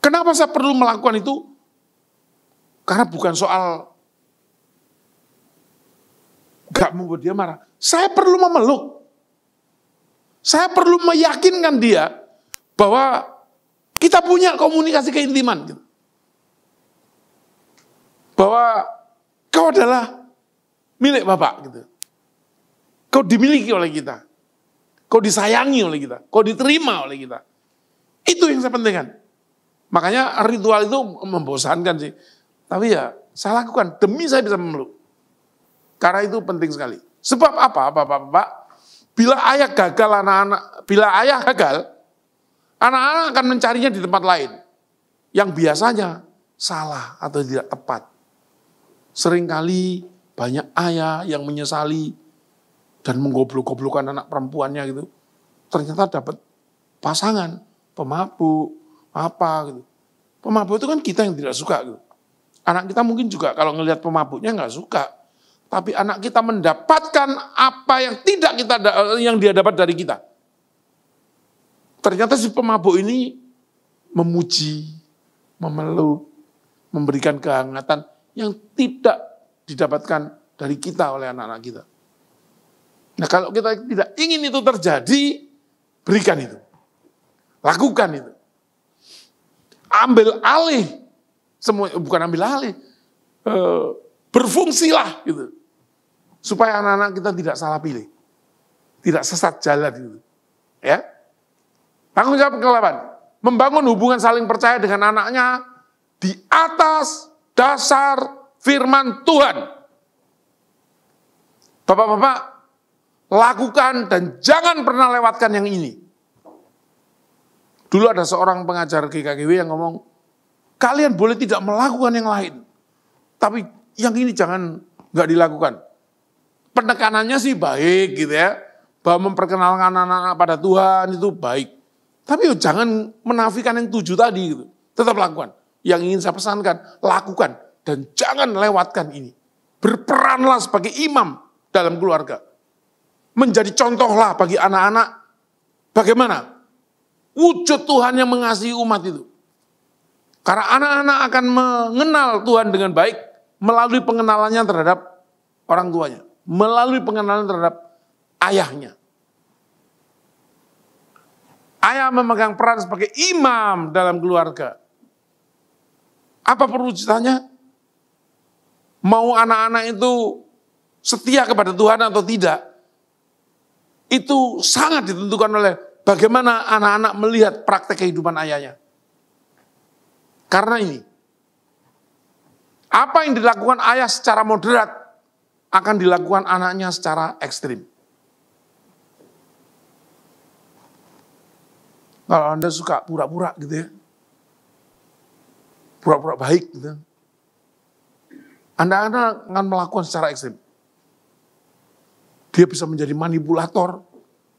Kenapa saya perlu melakukan itu? Karena bukan soal nggak membuat dia marah. Saya perlu memeluk. Saya perlu meyakinkan dia bahwa kita punya komunikasi keintiman. Gitu. Bahwa kau adalah milik Bapak. Gitu. Kau dimiliki oleh kita. Kau disayangi oleh kita. Kau diterima oleh kita. Itu yang saya pentingkan. Makanya ritual itu membosankan sih. Tapi ya saya lakukan demi saya bisa memeluk. Karena itu penting sekali. Sebab apa, Bapak-bapak? Bila ayah gagal, anak-anak akan mencarinya di tempat lain yang biasanya salah atau tidak tepat. Seringkali banyak ayah yang menyesali dan menggoblok-goblokkan anak perempuannya gitu. Ternyata dapat pasangan pemabuk, apa gitu. Pemabuk itu kan kita yang tidak suka gitu. Anak kita mungkin juga kalau ngelihat pemabuknya nggak suka. Tapi anak kita mendapatkan apa yang dia dapat dari kita. Ternyata si pemabuk ini memuji, memeluk, memberikan kehangatan yang tidak didapatkan dari kita oleh anak-anak kita. Nah, kalau kita tidak ingin itu terjadi, berikan itu. Lakukan itu. Ambil alih. Bukan ambil alih. Berfungsilah gitu. Supaya anak-anak kita tidak salah pilih. Tidak sesat jalan gitu. Ya. Tanggung jawab ke-8. Membangun hubungan saling percaya dengan anaknya di atas dasar firman Tuhan. Bapak-bapak, lakukan dan jangan pernah lewatkan yang ini. Dulu ada seorang pengajar GKGW yang ngomong, kalian boleh tidak melakukan yang lain. Tapi yang ini jangan nggak dilakukan. Penekanannya sih baik gitu ya. Bahwa memperkenalkan anak-anak pada Tuhan itu baik. Tapi jangan menafikan yang 7 tadi gitu. Tetap lakukan. Yang ingin saya pesankan, lakukan. Dan jangan lewatkan ini. Berperanlah sebagai imam dalam keluarga. Menjadi contohlah bagi anak-anak. Bagaimana? Wujud Tuhan yang mengasihi umat itu. Karena anak-anak akan mengenal Tuhan dengan baik melalui pengenalannya terhadap orang tuanya. Melalui pengenalan terhadap ayahnya. Ayah memegang peran sebagai imam dalam keluarga. Apa perwujudannya? Mau anak-anak itu setia kepada Tuhan atau tidak? Itu sangat ditentukan oleh bagaimana anak-anak melihat praktek kehidupan ayahnya. Karena ini, apa yang dilakukan ayah secara moderat, akan dilakukan anaknya secara ekstrim. Kalau Anda suka pura-pura gitu ya, pura-pura baik gitu, Anda akan melakukan secara ekstrim. Dia bisa menjadi manipulator,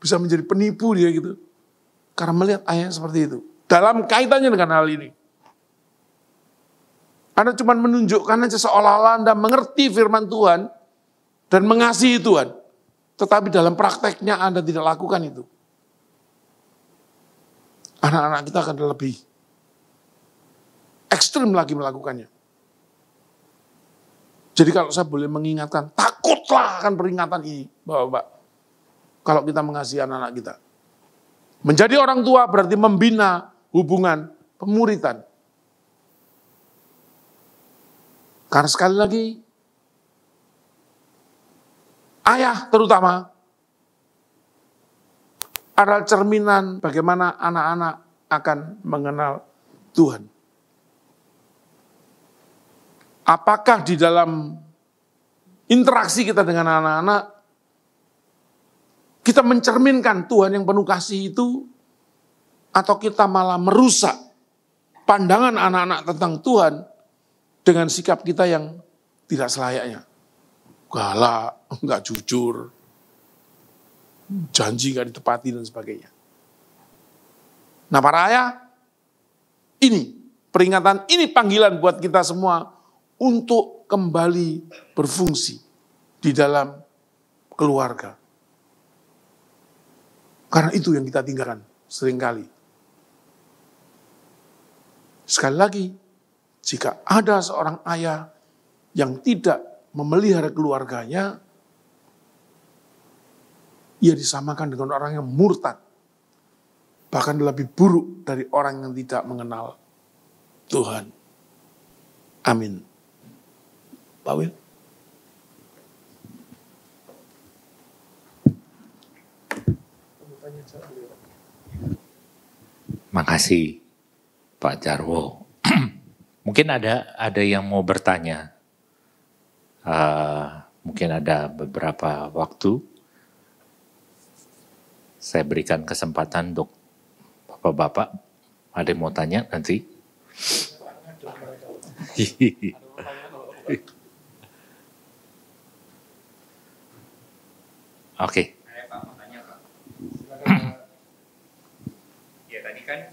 bisa menjadi penipu dia gitu. Karena melihat ayahnya seperti itu. Dalam kaitannya dengan hal ini. Anda cuma menunjukkan aja seolah-olah Anda mengerti firman Tuhan dan mengasihi Tuhan. Tetapi dalam prakteknya Anda tidak lakukan itu. Anak-anak kita akan lebih ekstrim lagi melakukannya. Jadi kalau saya boleh mengingatkan, takutlah akan peringatan ini, Bapak-bapak. Kalau kita mengasihi anak-anak kita. Menjadi orang tua berarti membina hubungan pemuritan. Karena sekali lagi, ayah terutama adalah cerminan bagaimana anak-anak akan mengenal Tuhan. Apakah di dalam interaksi kita dengan anak-anak, kita mencerminkan Tuhan yang penuh kasih itu, atau kita malah merusak pandangan anak-anak tentang Tuhan dengan sikap kita yang tidak selayaknya. Galak, nggak jujur, janji nggak ditepati dan sebagainya. Nah para ayah, ini peringatan, ini panggilan buat kita semua untuk kembali berfungsi di dalam keluarga. Karena itu yang kita tinggalkan seringkali. Sekali lagi, jika ada seorang ayah yang tidak memelihara keluarganya, ia disamakan dengan orang yang murtad. Bahkan lebih buruk dari orang yang tidak mengenal Tuhan. Amin. Pak Wil. Makasih Pak Jarwo. Mungkin ada yang mau bertanya. Mungkin ada beberapa waktu saya berikan kesempatan untuk bapak-bapak. Ada yang mau tanya nanti? Oke. Ya tadi kan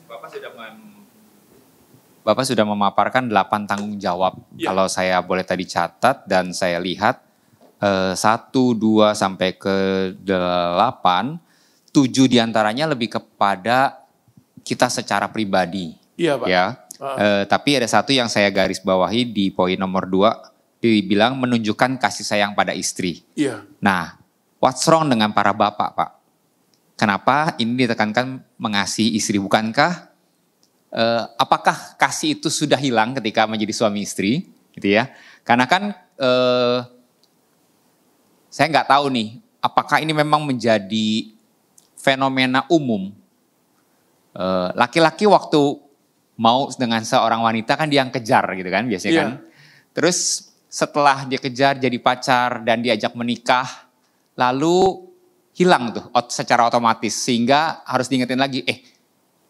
Bapak sudah memaparkan 8 tanggung jawab. Ya. Kalau saya boleh tadi catat dan saya lihat 1, 2 sampai ke 8, 7 diantaranya lebih kepada kita secara pribadi. Iya Pak. Ya. Tapi ada satu yang saya garis bawahi di poin nomor 2, dibilang menunjukkan kasih sayang pada istri. Iya. Nah, what's wrong dengan para bapak, Pak? Kenapa ini ditekankan mengasihi istri? Bukankah apakah kasih itu sudah hilang ketika menjadi suami istri, gitu ya? Karena kan saya nggak tahu nih, apakah ini memang menjadi fenomena umum. Laki-laki waktu mau dengan seorang wanita kan dia yang kejar gitu kan biasanya kan. Terus setelah dia kejar jadi pacar dan diajak menikah, lalu hilang tuh secara otomatis sehingga harus diingetin lagi,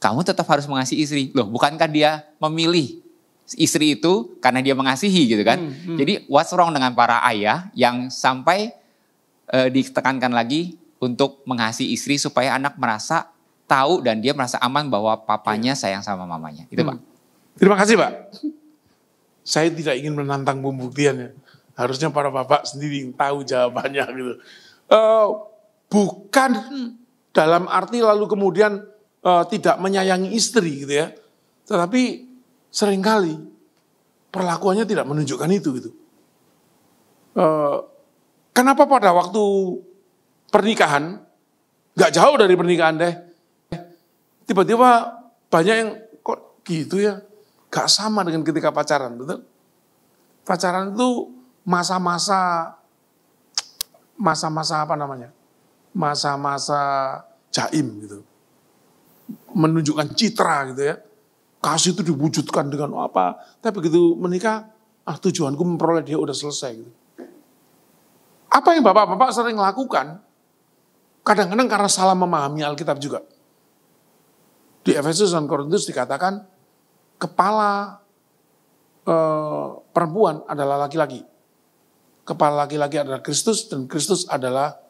kamu tetap harus mengasihi istri. Loh, bukankah dia memilih istri itu karena dia mengasihi gitu kan. Jadi what's wrong dengan para ayah yang sampai ditekankan lagi untuk mengasihi istri supaya anak merasa tahu dan dia merasa aman bahwa papanya sayang sama mamanya. Itu Pak. Terima kasih Pak. Saya tidak ingin menantang pembuktiannya. Harusnya para bapak sendiri yang tahu jawabannya gitu. Bukan dalam arti lalu kemudian tidak menyayangi istri gitu ya. Tetapi seringkali perlakuannya tidak menunjukkan itu gitu. Kenapa pada waktu pernikahan, gak jauh dari pernikahan deh, tiba-tiba banyak yang kok gitu ya, gak sama dengan ketika pacaran, betul? Pacaran itu masa-masa apa namanya? Masa-masa jaim gitu. Menunjukkan citra gitu ya. Kasih itu diwujudkan dengan apa. Tapi begitu menikah, tujuanku memperoleh dia udah selesai gitu. Apa yang bapak-bapak sering lakukan, kadang-kadang karena salah memahami Alkitab juga. Di Efesus dan Korintus dikatakan, kepala perempuan adalah laki-laki. Kepala laki-laki adalah Kristus, dan Kristus adalah,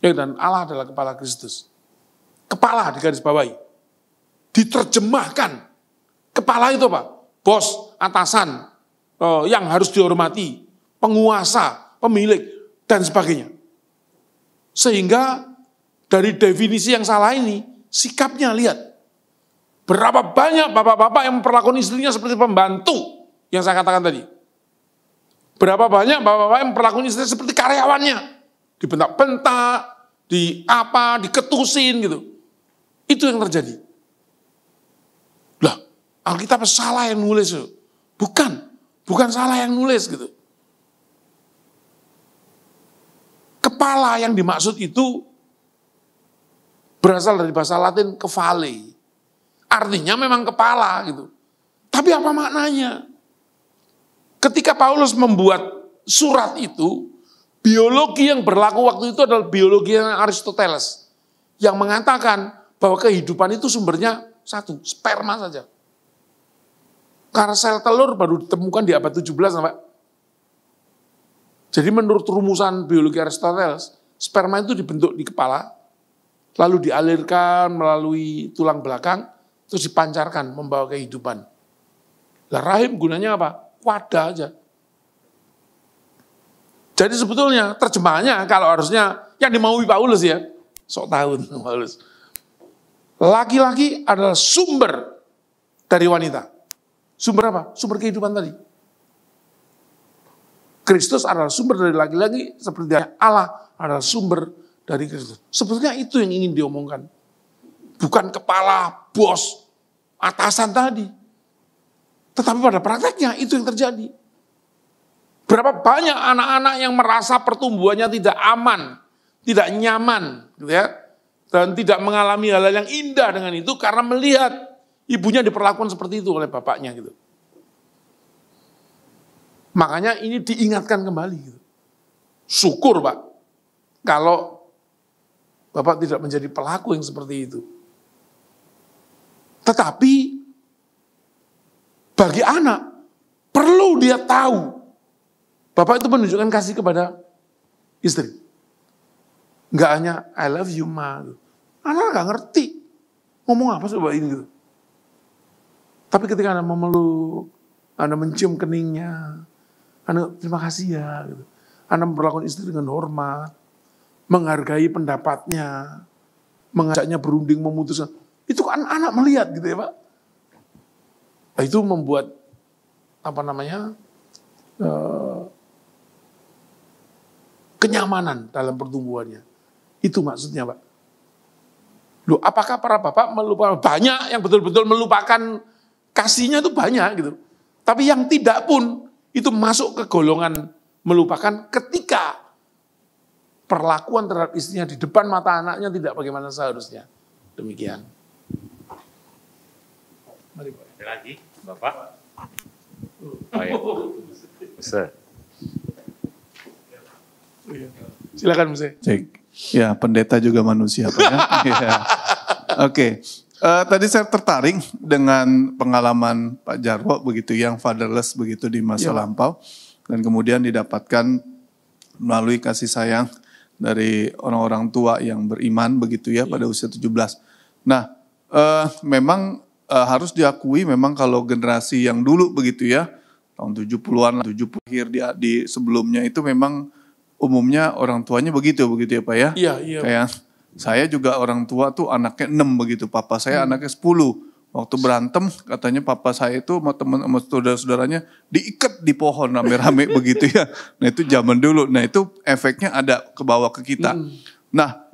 dan Allah adalah kepala Kristus. Kepala di garis bawahi. Diterjemahkan. Kepala itu apa? Bos, atasan, yang harus dihormati, penguasa, pemilik, dan sebagainya. Sehingga dari definisi yang salah ini, sikapnya lihat. Berapa banyak bapak-bapak yang memperlakukan istrinya seperti pembantu, yang saya katakan tadi. Berapa banyak bapak-bapak yang memperlakukan istrinya seperti karyawannya. Dibentak-bentak, diketusin gitu. Itu yang terjadi. Lah, Alkitab salah yang nulis. Bukan salah yang nulis gitu. Kepala yang dimaksud itu berasal dari bahasa Latin kevale. Artinya memang kepala gitu. Tapi apa maknanya? Ketika Paulus membuat surat itu, biologi yang berlaku waktu itu adalah biologi Aristoteles. Yang mengatakan bahwa kehidupan itu sumbernya satu, sperma saja. Karena sel telur baru ditemukan di abad 17, Pak. Jadi menurut rumusan biologi Aristoteles, sperma itu dibentuk di kepala, lalu dialirkan melalui tulang belakang, terus dipancarkan membawa kehidupan. Lah rahim gunanya apa? Wadah aja. Jadi sebetulnya terjemahannya kalau harusnya yang dimaui Paulus ya, sok tahu Paulus. Laki-laki adalah sumber dari wanita. Sumber apa? Sumber kehidupan tadi. Kristus adalah sumber dari laki-laki, seperti Allah adalah sumber dari Kristus. Sebetulnya itu yang ingin diomongkan. Bukan kepala, bos, atasan tadi. Tetapi pada prakteknya itu yang terjadi. Berapa banyak anak-anak yang merasa pertumbuhannya tidak aman, tidak nyaman, gitu ya, dan tidak mengalami hal-hal yang indah dengan itu karena melihat ibunya diperlakukan seperti itu oleh bapaknya gitu. Makanya ini diingatkan kembali gitu. syukur Pak, kalau Bapak tidak menjadi pelaku yang seperti itu. Tetapi bagi anak, perlu dia tahu Bapak itu menunjukkan kasih kepada istri. Enggak hanya I love you ma. Anak nggak ngerti ngomong apa coba ini gitu. Tapi ketika Anda memeluk, Anda mencium keningnya, Anda terima kasih ya. Gitu. Anda memperlakukan istri dengan hormat, menghargai pendapatnya, mengajaknya berunding memutuskan. Itu kan anak melihat gitu ya Pak. Nah, itu membuat kenyamanan dalam pertumbuhannya. Itu maksudnya Pak. Loh, apakah para bapak melupakan? Banyak yang betul-betul melupakan kasihnya itu banyak gitu. Tapi yang tidak pun itu masuk ke golongan melupakan ketika perlakuan terhadap istrinya di depan mata anaknya tidak bagaimana seharusnya. Demikian. Mari Pak. Ada lagi, Bapak? Oh ya. Ustaz. Silakan Mas. Cek. Ya, pendeta juga manusia Pak ya. Ya. Oke. Tadi saya tertarik dengan pengalaman Pak Jarwo begitu yang fatherless begitu di masa lampau dan kemudian didapatkan melalui kasih sayang dari orang-orang tua yang beriman begitu ya pada usia 17. Nah, memang harus diakui memang kalau generasi yang dulu begitu ya, tahun 70-an, 70 akhir di sebelumnya itu memang umumnya orang tuanya begitu ya Pak ya. Iya, iya. Kayak saya juga orang tua tuh anaknya 6 begitu, papa saya anaknya 10. Waktu berantem katanya papa saya itu sama teman sama saudara-saudaranya diikat di pohon rame-rame begitu ya. Nah itu zaman dulu. Nah itu efeknya ada ke bawah ke kita. Nah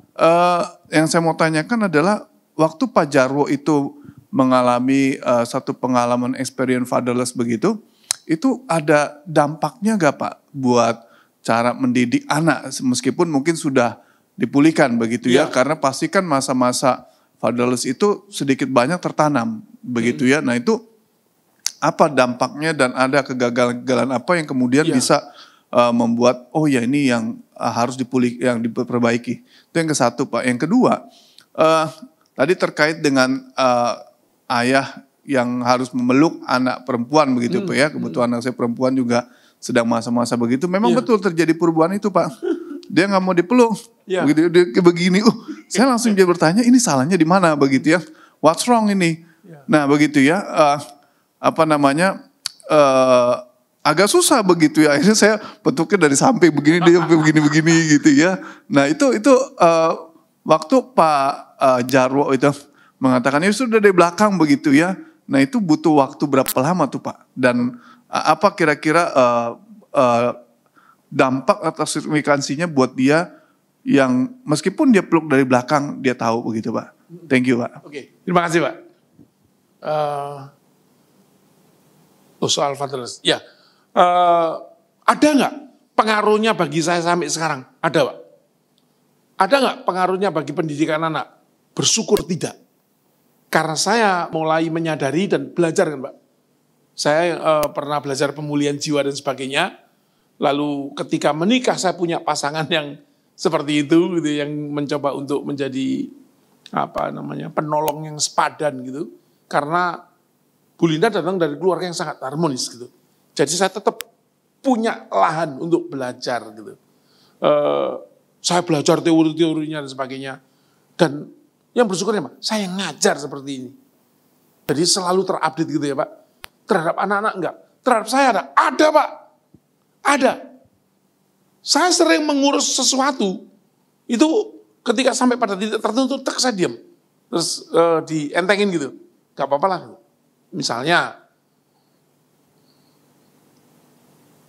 yang saya mau tanyakan adalah waktu Pak Jarwo itu mengalami satu pengalaman experience fatherless begitu, itu ada dampaknya gak Pak buat cara mendidik anak meskipun mungkin sudah dipulihkan begitu ya, karena pasti kan masa-masa fatherless itu sedikit banyak tertanam begitu ya. Nah itu apa dampaknya dan ada kegagalan apa yang kemudian bisa membuat oh ya ini yang harus yang diperbaiki. Itu yang ke satu Pak. Yang kedua tadi terkait dengan ayah yang harus memeluk anak perempuan begitu Pak ya. Kebetulan anak saya perempuan juga sedang masa-masa begitu. Memang betul terjadi perubahan itu Pak. Dia nggak mau dipeluk, begitu dia begini. Saya langsung jadi bertanya, ini salahnya di mana begitu ya? What's wrong ini? Nah begitu ya, agak susah begitu ya. Akhirnya saya petuknya dari samping begini dia begini gitu ya. Nah itu waktu Pak Jarwo itu mengatakan ini sudah dari belakang begitu ya. Nah itu butuh waktu berapa lama tuh Pak? Dan apa kira-kira dampak atau signifikansinya buat dia yang meskipun dia peluk dari belakang dia tahu begitu Pak. Thank you Pak. Oke, terima kasih Pak. Soal fatherless, ya ada nggak pengaruhnya bagi saya sampai sekarang? Ada Pak. Ada nggak pengaruhnya bagi pendidikan anak? Bersyukur tidak. Karena saya mulai menyadari dan belajar kan Pak. Saya pernah belajar pemulihan jiwa dan sebagainya. Lalu ketika menikah saya punya pasangan yang seperti itu gitu, yang mencoba untuk menjadi penolong yang sepadan gitu. Karena Bu Linda datang dari keluarga yang sangat harmonis gitu. Jadi saya tetap punya lahan untuk belajar gitu. Saya belajar teori-teorinya dan sebagainya. Dan yang bersyukurnya Pak, saya ngajar seperti ini. Jadi selalu terupdate gitu ya Pak. Terhadap anak-anak enggak. Terhadap saya ada Pak. Ada. Saya sering mengurus sesuatu, itu ketika sampai pada titik tertentu, saya diam. Terus dientengin gitu. Gak apa-apa lah. Misalnya,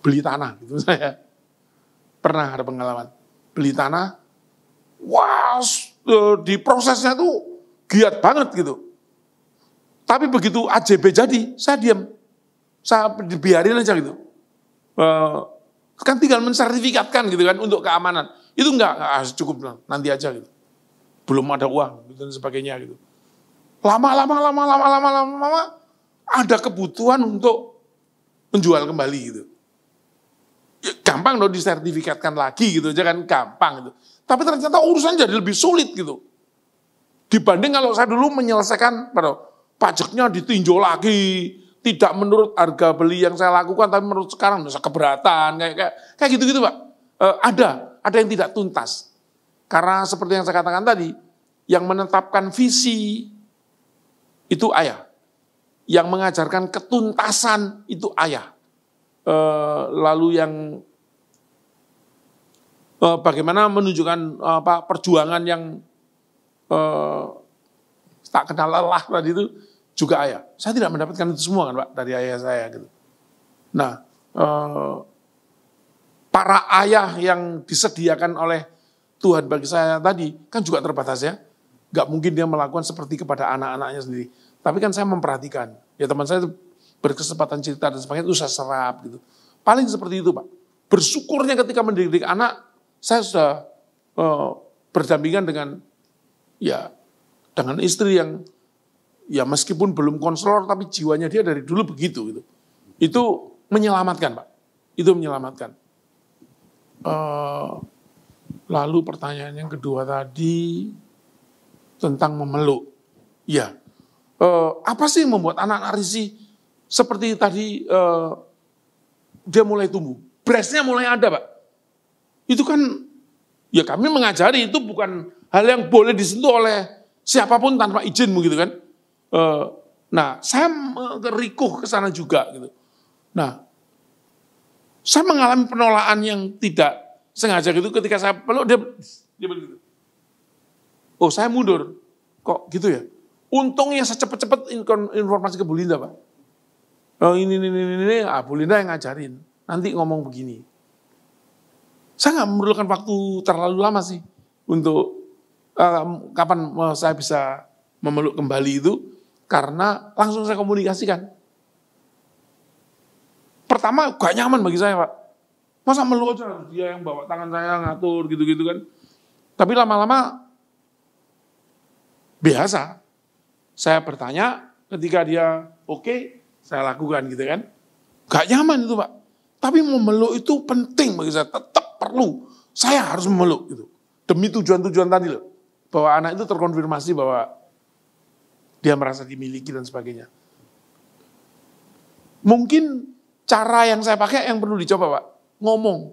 beli tanah gitu saya. Pernah ada pengalaman. Beli tanah, wah di prosesnya tuh giat banget gitu. Tapi begitu AJB jadi, saya diam. Saya dibiarin aja gitu. Kan tinggal mensertifikatkan gitu kan untuk keamanan. Itu enggak cukup nanti aja gitu. Belum ada uang gitu dan sebagainya gitu. Lama ada kebutuhan untuk menjual kembali gitu. Ya, gampang dong disertifikatkan lagi gitu aja kan, gampang gitu. Tapi ternyata urusan jadi lebih sulit gitu. Dibanding kalau saya dulu menyelesaikan pajaknya ditinjau lagi, tidak menurut harga beli yang saya lakukan, tapi menurut sekarang saya keberatan, kayak gitu-gitu Pak. Ada yang tidak tuntas. Karena seperti yang saya katakan tadi, yang menetapkan visi itu ayah. Yang mengajarkan ketuntasan itu ayah. Lalu yang bagaimana menunjukkan perjuangan yang tak kenal lelah tadi itu juga ayah. Saya tidak mendapatkan itu semua kan Pak dari ayah saya gitu. Nah, para ayah yang disediakan oleh Tuhan bagi saya tadi kan juga terbatas ya. Gak mungkin dia melakukan seperti kepada anak-anaknya sendiri. Tapi kan saya memperhatikan. Ya teman saya berkesempatan cerita dan sebagainya itu saya serap gitu. Paling seperti itu Pak. Bersyukurnya ketika mendidik anak, saya sudah berdampingan dengan istri yang ya meskipun belum konselor tapi jiwanya dia dari dulu begitu gitu. Itu menyelamatkan Pak. Itu menyelamatkan. Lalu pertanyaan yang kedua tadi tentang memeluk. Ya, apa sih yang membuat anak-anak risih seperti tadi dia mulai tumbuh, breastnya mulai ada Pak. Itu kan ya kami mengajari itu bukan hal yang boleh disentuh oleh siapapun tanpa izin begitu kan. Nah, saya rikuh ke sana juga gitu. Nah, saya mengalami penolakan yang tidak sengaja gitu ketika saya peluk dia begitu. Oh, saya mundur. Kok gitu ya? Untungnya secepat-cepat informasi ke Bu Linda, Pak. Oh, ini, Bu Linda yang ngajarin. Nanti ngomong begini. Saya nggak memerlukan waktu terlalu lama sih untuk kapan saya bisa memeluk kembali itu, karena langsung saya komunikasikan. Pertama gak nyaman bagi saya Pak. Masa meluk aja dia yang bawa tangan saya ngatur gitu-gitu kan. Tapi lama-lama biasa. Saya bertanya ketika dia oke, saya lakukan gitu kan. Gak nyaman itu Pak. Tapi memeluk itu penting bagi saya, tetap perlu. Saya harus memeluk gitu. Demi tujuan-tujuan tadi loh. Bahwa anak itu terkonfirmasi bahwa dia merasa dimiliki dan sebagainya. Mungkin cara yang saya pakai yang perlu dicoba Pak. Ngomong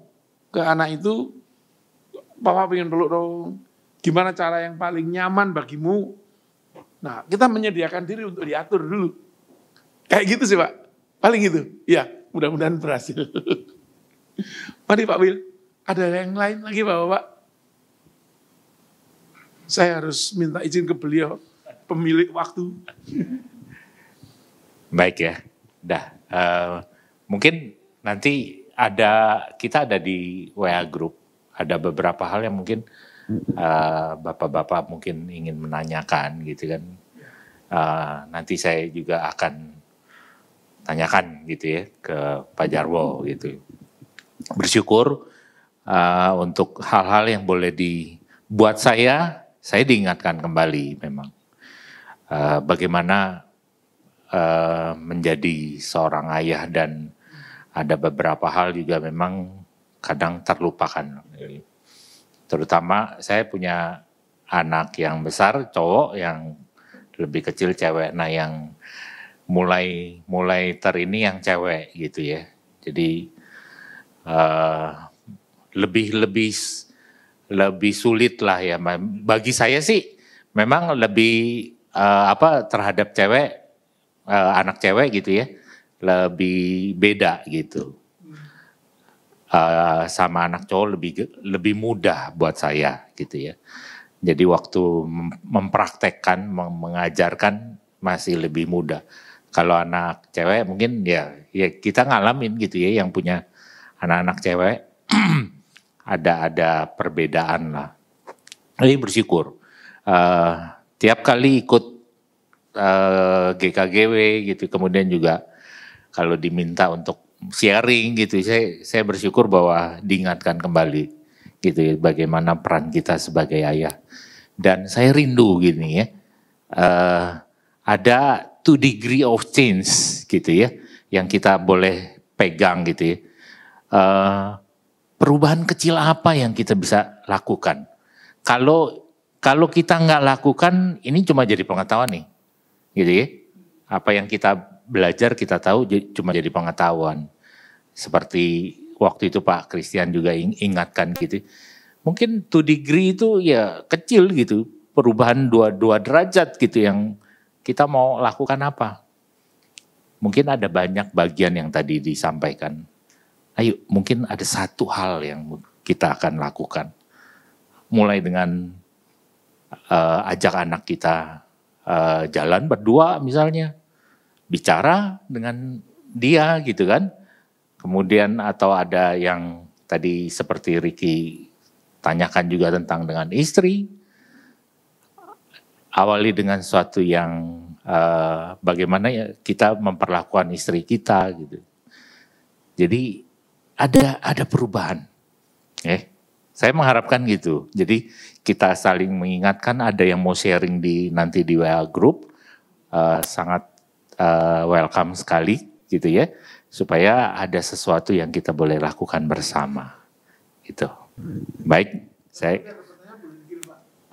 ke anak itu, Papa pengen peluk dong. Gimana cara yang paling nyaman bagimu? Nah, kita menyediakan diri untuk diatur dulu. Kayak gitu sih Pak. Paling gitu. Ya, mudah-mudahan berhasil. Mari Pak Wil. Ada yang lain lagi Bapak? Saya harus minta izin ke beliau, pemilik waktu. Baik ya. Mungkin nanti kita ada di WA Group. Ada beberapa hal yang mungkin bapak-bapak mungkin ingin menanyakan gitu kan. Nanti saya juga akan tanyakan gitu ya ke Pak Jarwo gitu. Bersyukur untuk hal-hal yang boleh dibuat saya diingatkan kembali memang. Bagaimana menjadi seorang ayah dan ada beberapa hal juga memang kadang terlupakan. Terutama saya punya anak yang besar, cowok, yang lebih kecil cewek. Nah yang mulai ini yang cewek gitu ya. Jadi lebih sulit lah ya. Bagi saya sih memang lebih terhadap cewek, anak cewek gitu ya, lebih beda gitu. Sama anak cowok lebih mudah buat saya gitu ya. Jadi waktu mempraktekkan, mengajarkan masih lebih mudah. Kalau anak cewek mungkin ya kita ngalamin gitu ya, yang punya anak-anak cewek ada perbedaan lah. Jadi bersyukur. Tiap kali ikut GKGW gitu, kemudian juga kalau diminta untuk sharing gitu, saya bersyukur bahwa diingatkan kembali gitu ya, bagaimana peran kita sebagai ayah. Dan saya rindu gini ya, ada 2 degree of change gitu ya, yang kita boleh pegang gitu ya. perubahan kecil apa yang kita bisa lakukan. Kalau kita nggak lakukan, ini cuma jadi pengetahuan nih, gitu ya. Apa yang kita belajar, kita tahu cuma jadi pengetahuan. Seperti waktu itu Pak Christian juga ingatkan gitu. Mungkin 2 degree itu ya kecil gitu, perubahan 2 derajat gitu yang kita mau lakukan apa. Mungkin ada banyak bagian yang tadi disampaikan. Ayo, mungkin ada satu hal yang kita akan lakukan. Mulai dengan ajak anak kita jalan berdua misalnya. Bicara dengan dia gitu kan. Kemudian atau ada yang tadi seperti Ricky tanyakan juga tentang dengan istri. Awali dengan sesuatu yang bagaimana ya kita memperlakukan istri kita gitu. Jadi ada perubahan. Saya mengharapkan gitu. Jadi kita saling mengingatkan, ada yang mau sharing nanti di WA group, sangat welcome sekali gitu ya. Supaya ada sesuatu yang kita boleh lakukan bersama. Gitu. Baik, saya.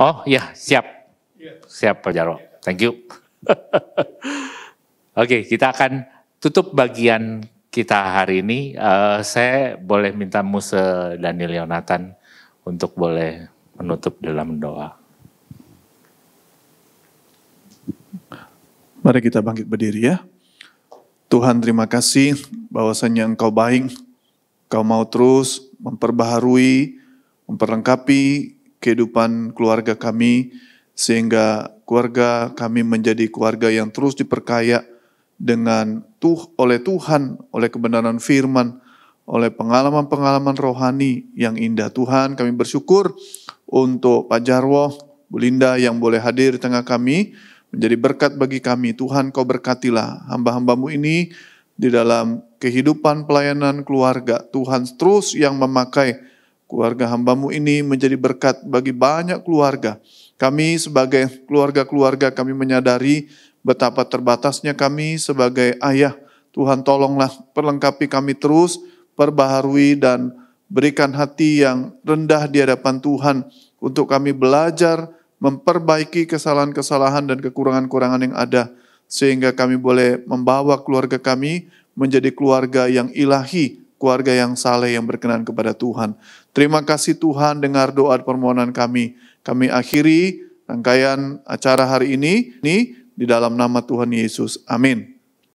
Oh ya, siap. Siap Pak Jarwo. Thank you. Oke, kita akan tutup bagian kita hari ini. Saya boleh minta Muse Daniel Yonatan untuk boleh menutup dalam doa. Mari kita bangkit berdiri ya. Tuhan, terima kasih bahwasannya Engkau baik, Engkau mau terus memperbaharui, memperlengkapi kehidupan keluarga kami, sehingga keluarga kami menjadi keluarga yang terus diperkaya dengan oleh Tuhan, oleh kebenaran firman, oleh pengalaman-pengalaman rohani yang indah. Tuhan, kami bersyukur untuk Pak Jarwo, Bu Linda yang boleh hadir di tengah kami, menjadi berkat bagi kami. Tuhan, Kau berkatilah hamba-hambamu ini di dalam kehidupan pelayanan keluarga. Tuhan terus yang memakai keluarga hambamu ini menjadi berkat bagi banyak keluarga. Kami sebagai keluarga-keluarga kami menyadari betapa terbatasnya kami sebagai ayah. Tuhan tolonglah perlengkapi kami terus, perbaharui dan berikan hati yang rendah di hadapan Tuhan untuk kami belajar memperbaiki kesalahan-kesalahan dan kekurangan-kekurangan yang ada, sehingga kami boleh membawa keluarga kami menjadi keluarga yang ilahi, keluarga yang saleh yang berkenan kepada Tuhan. Terima kasih Tuhan, dengar doa permohonan kami. Kami akhiri rangkaian acara hari ini di dalam nama Tuhan Yesus. Amin.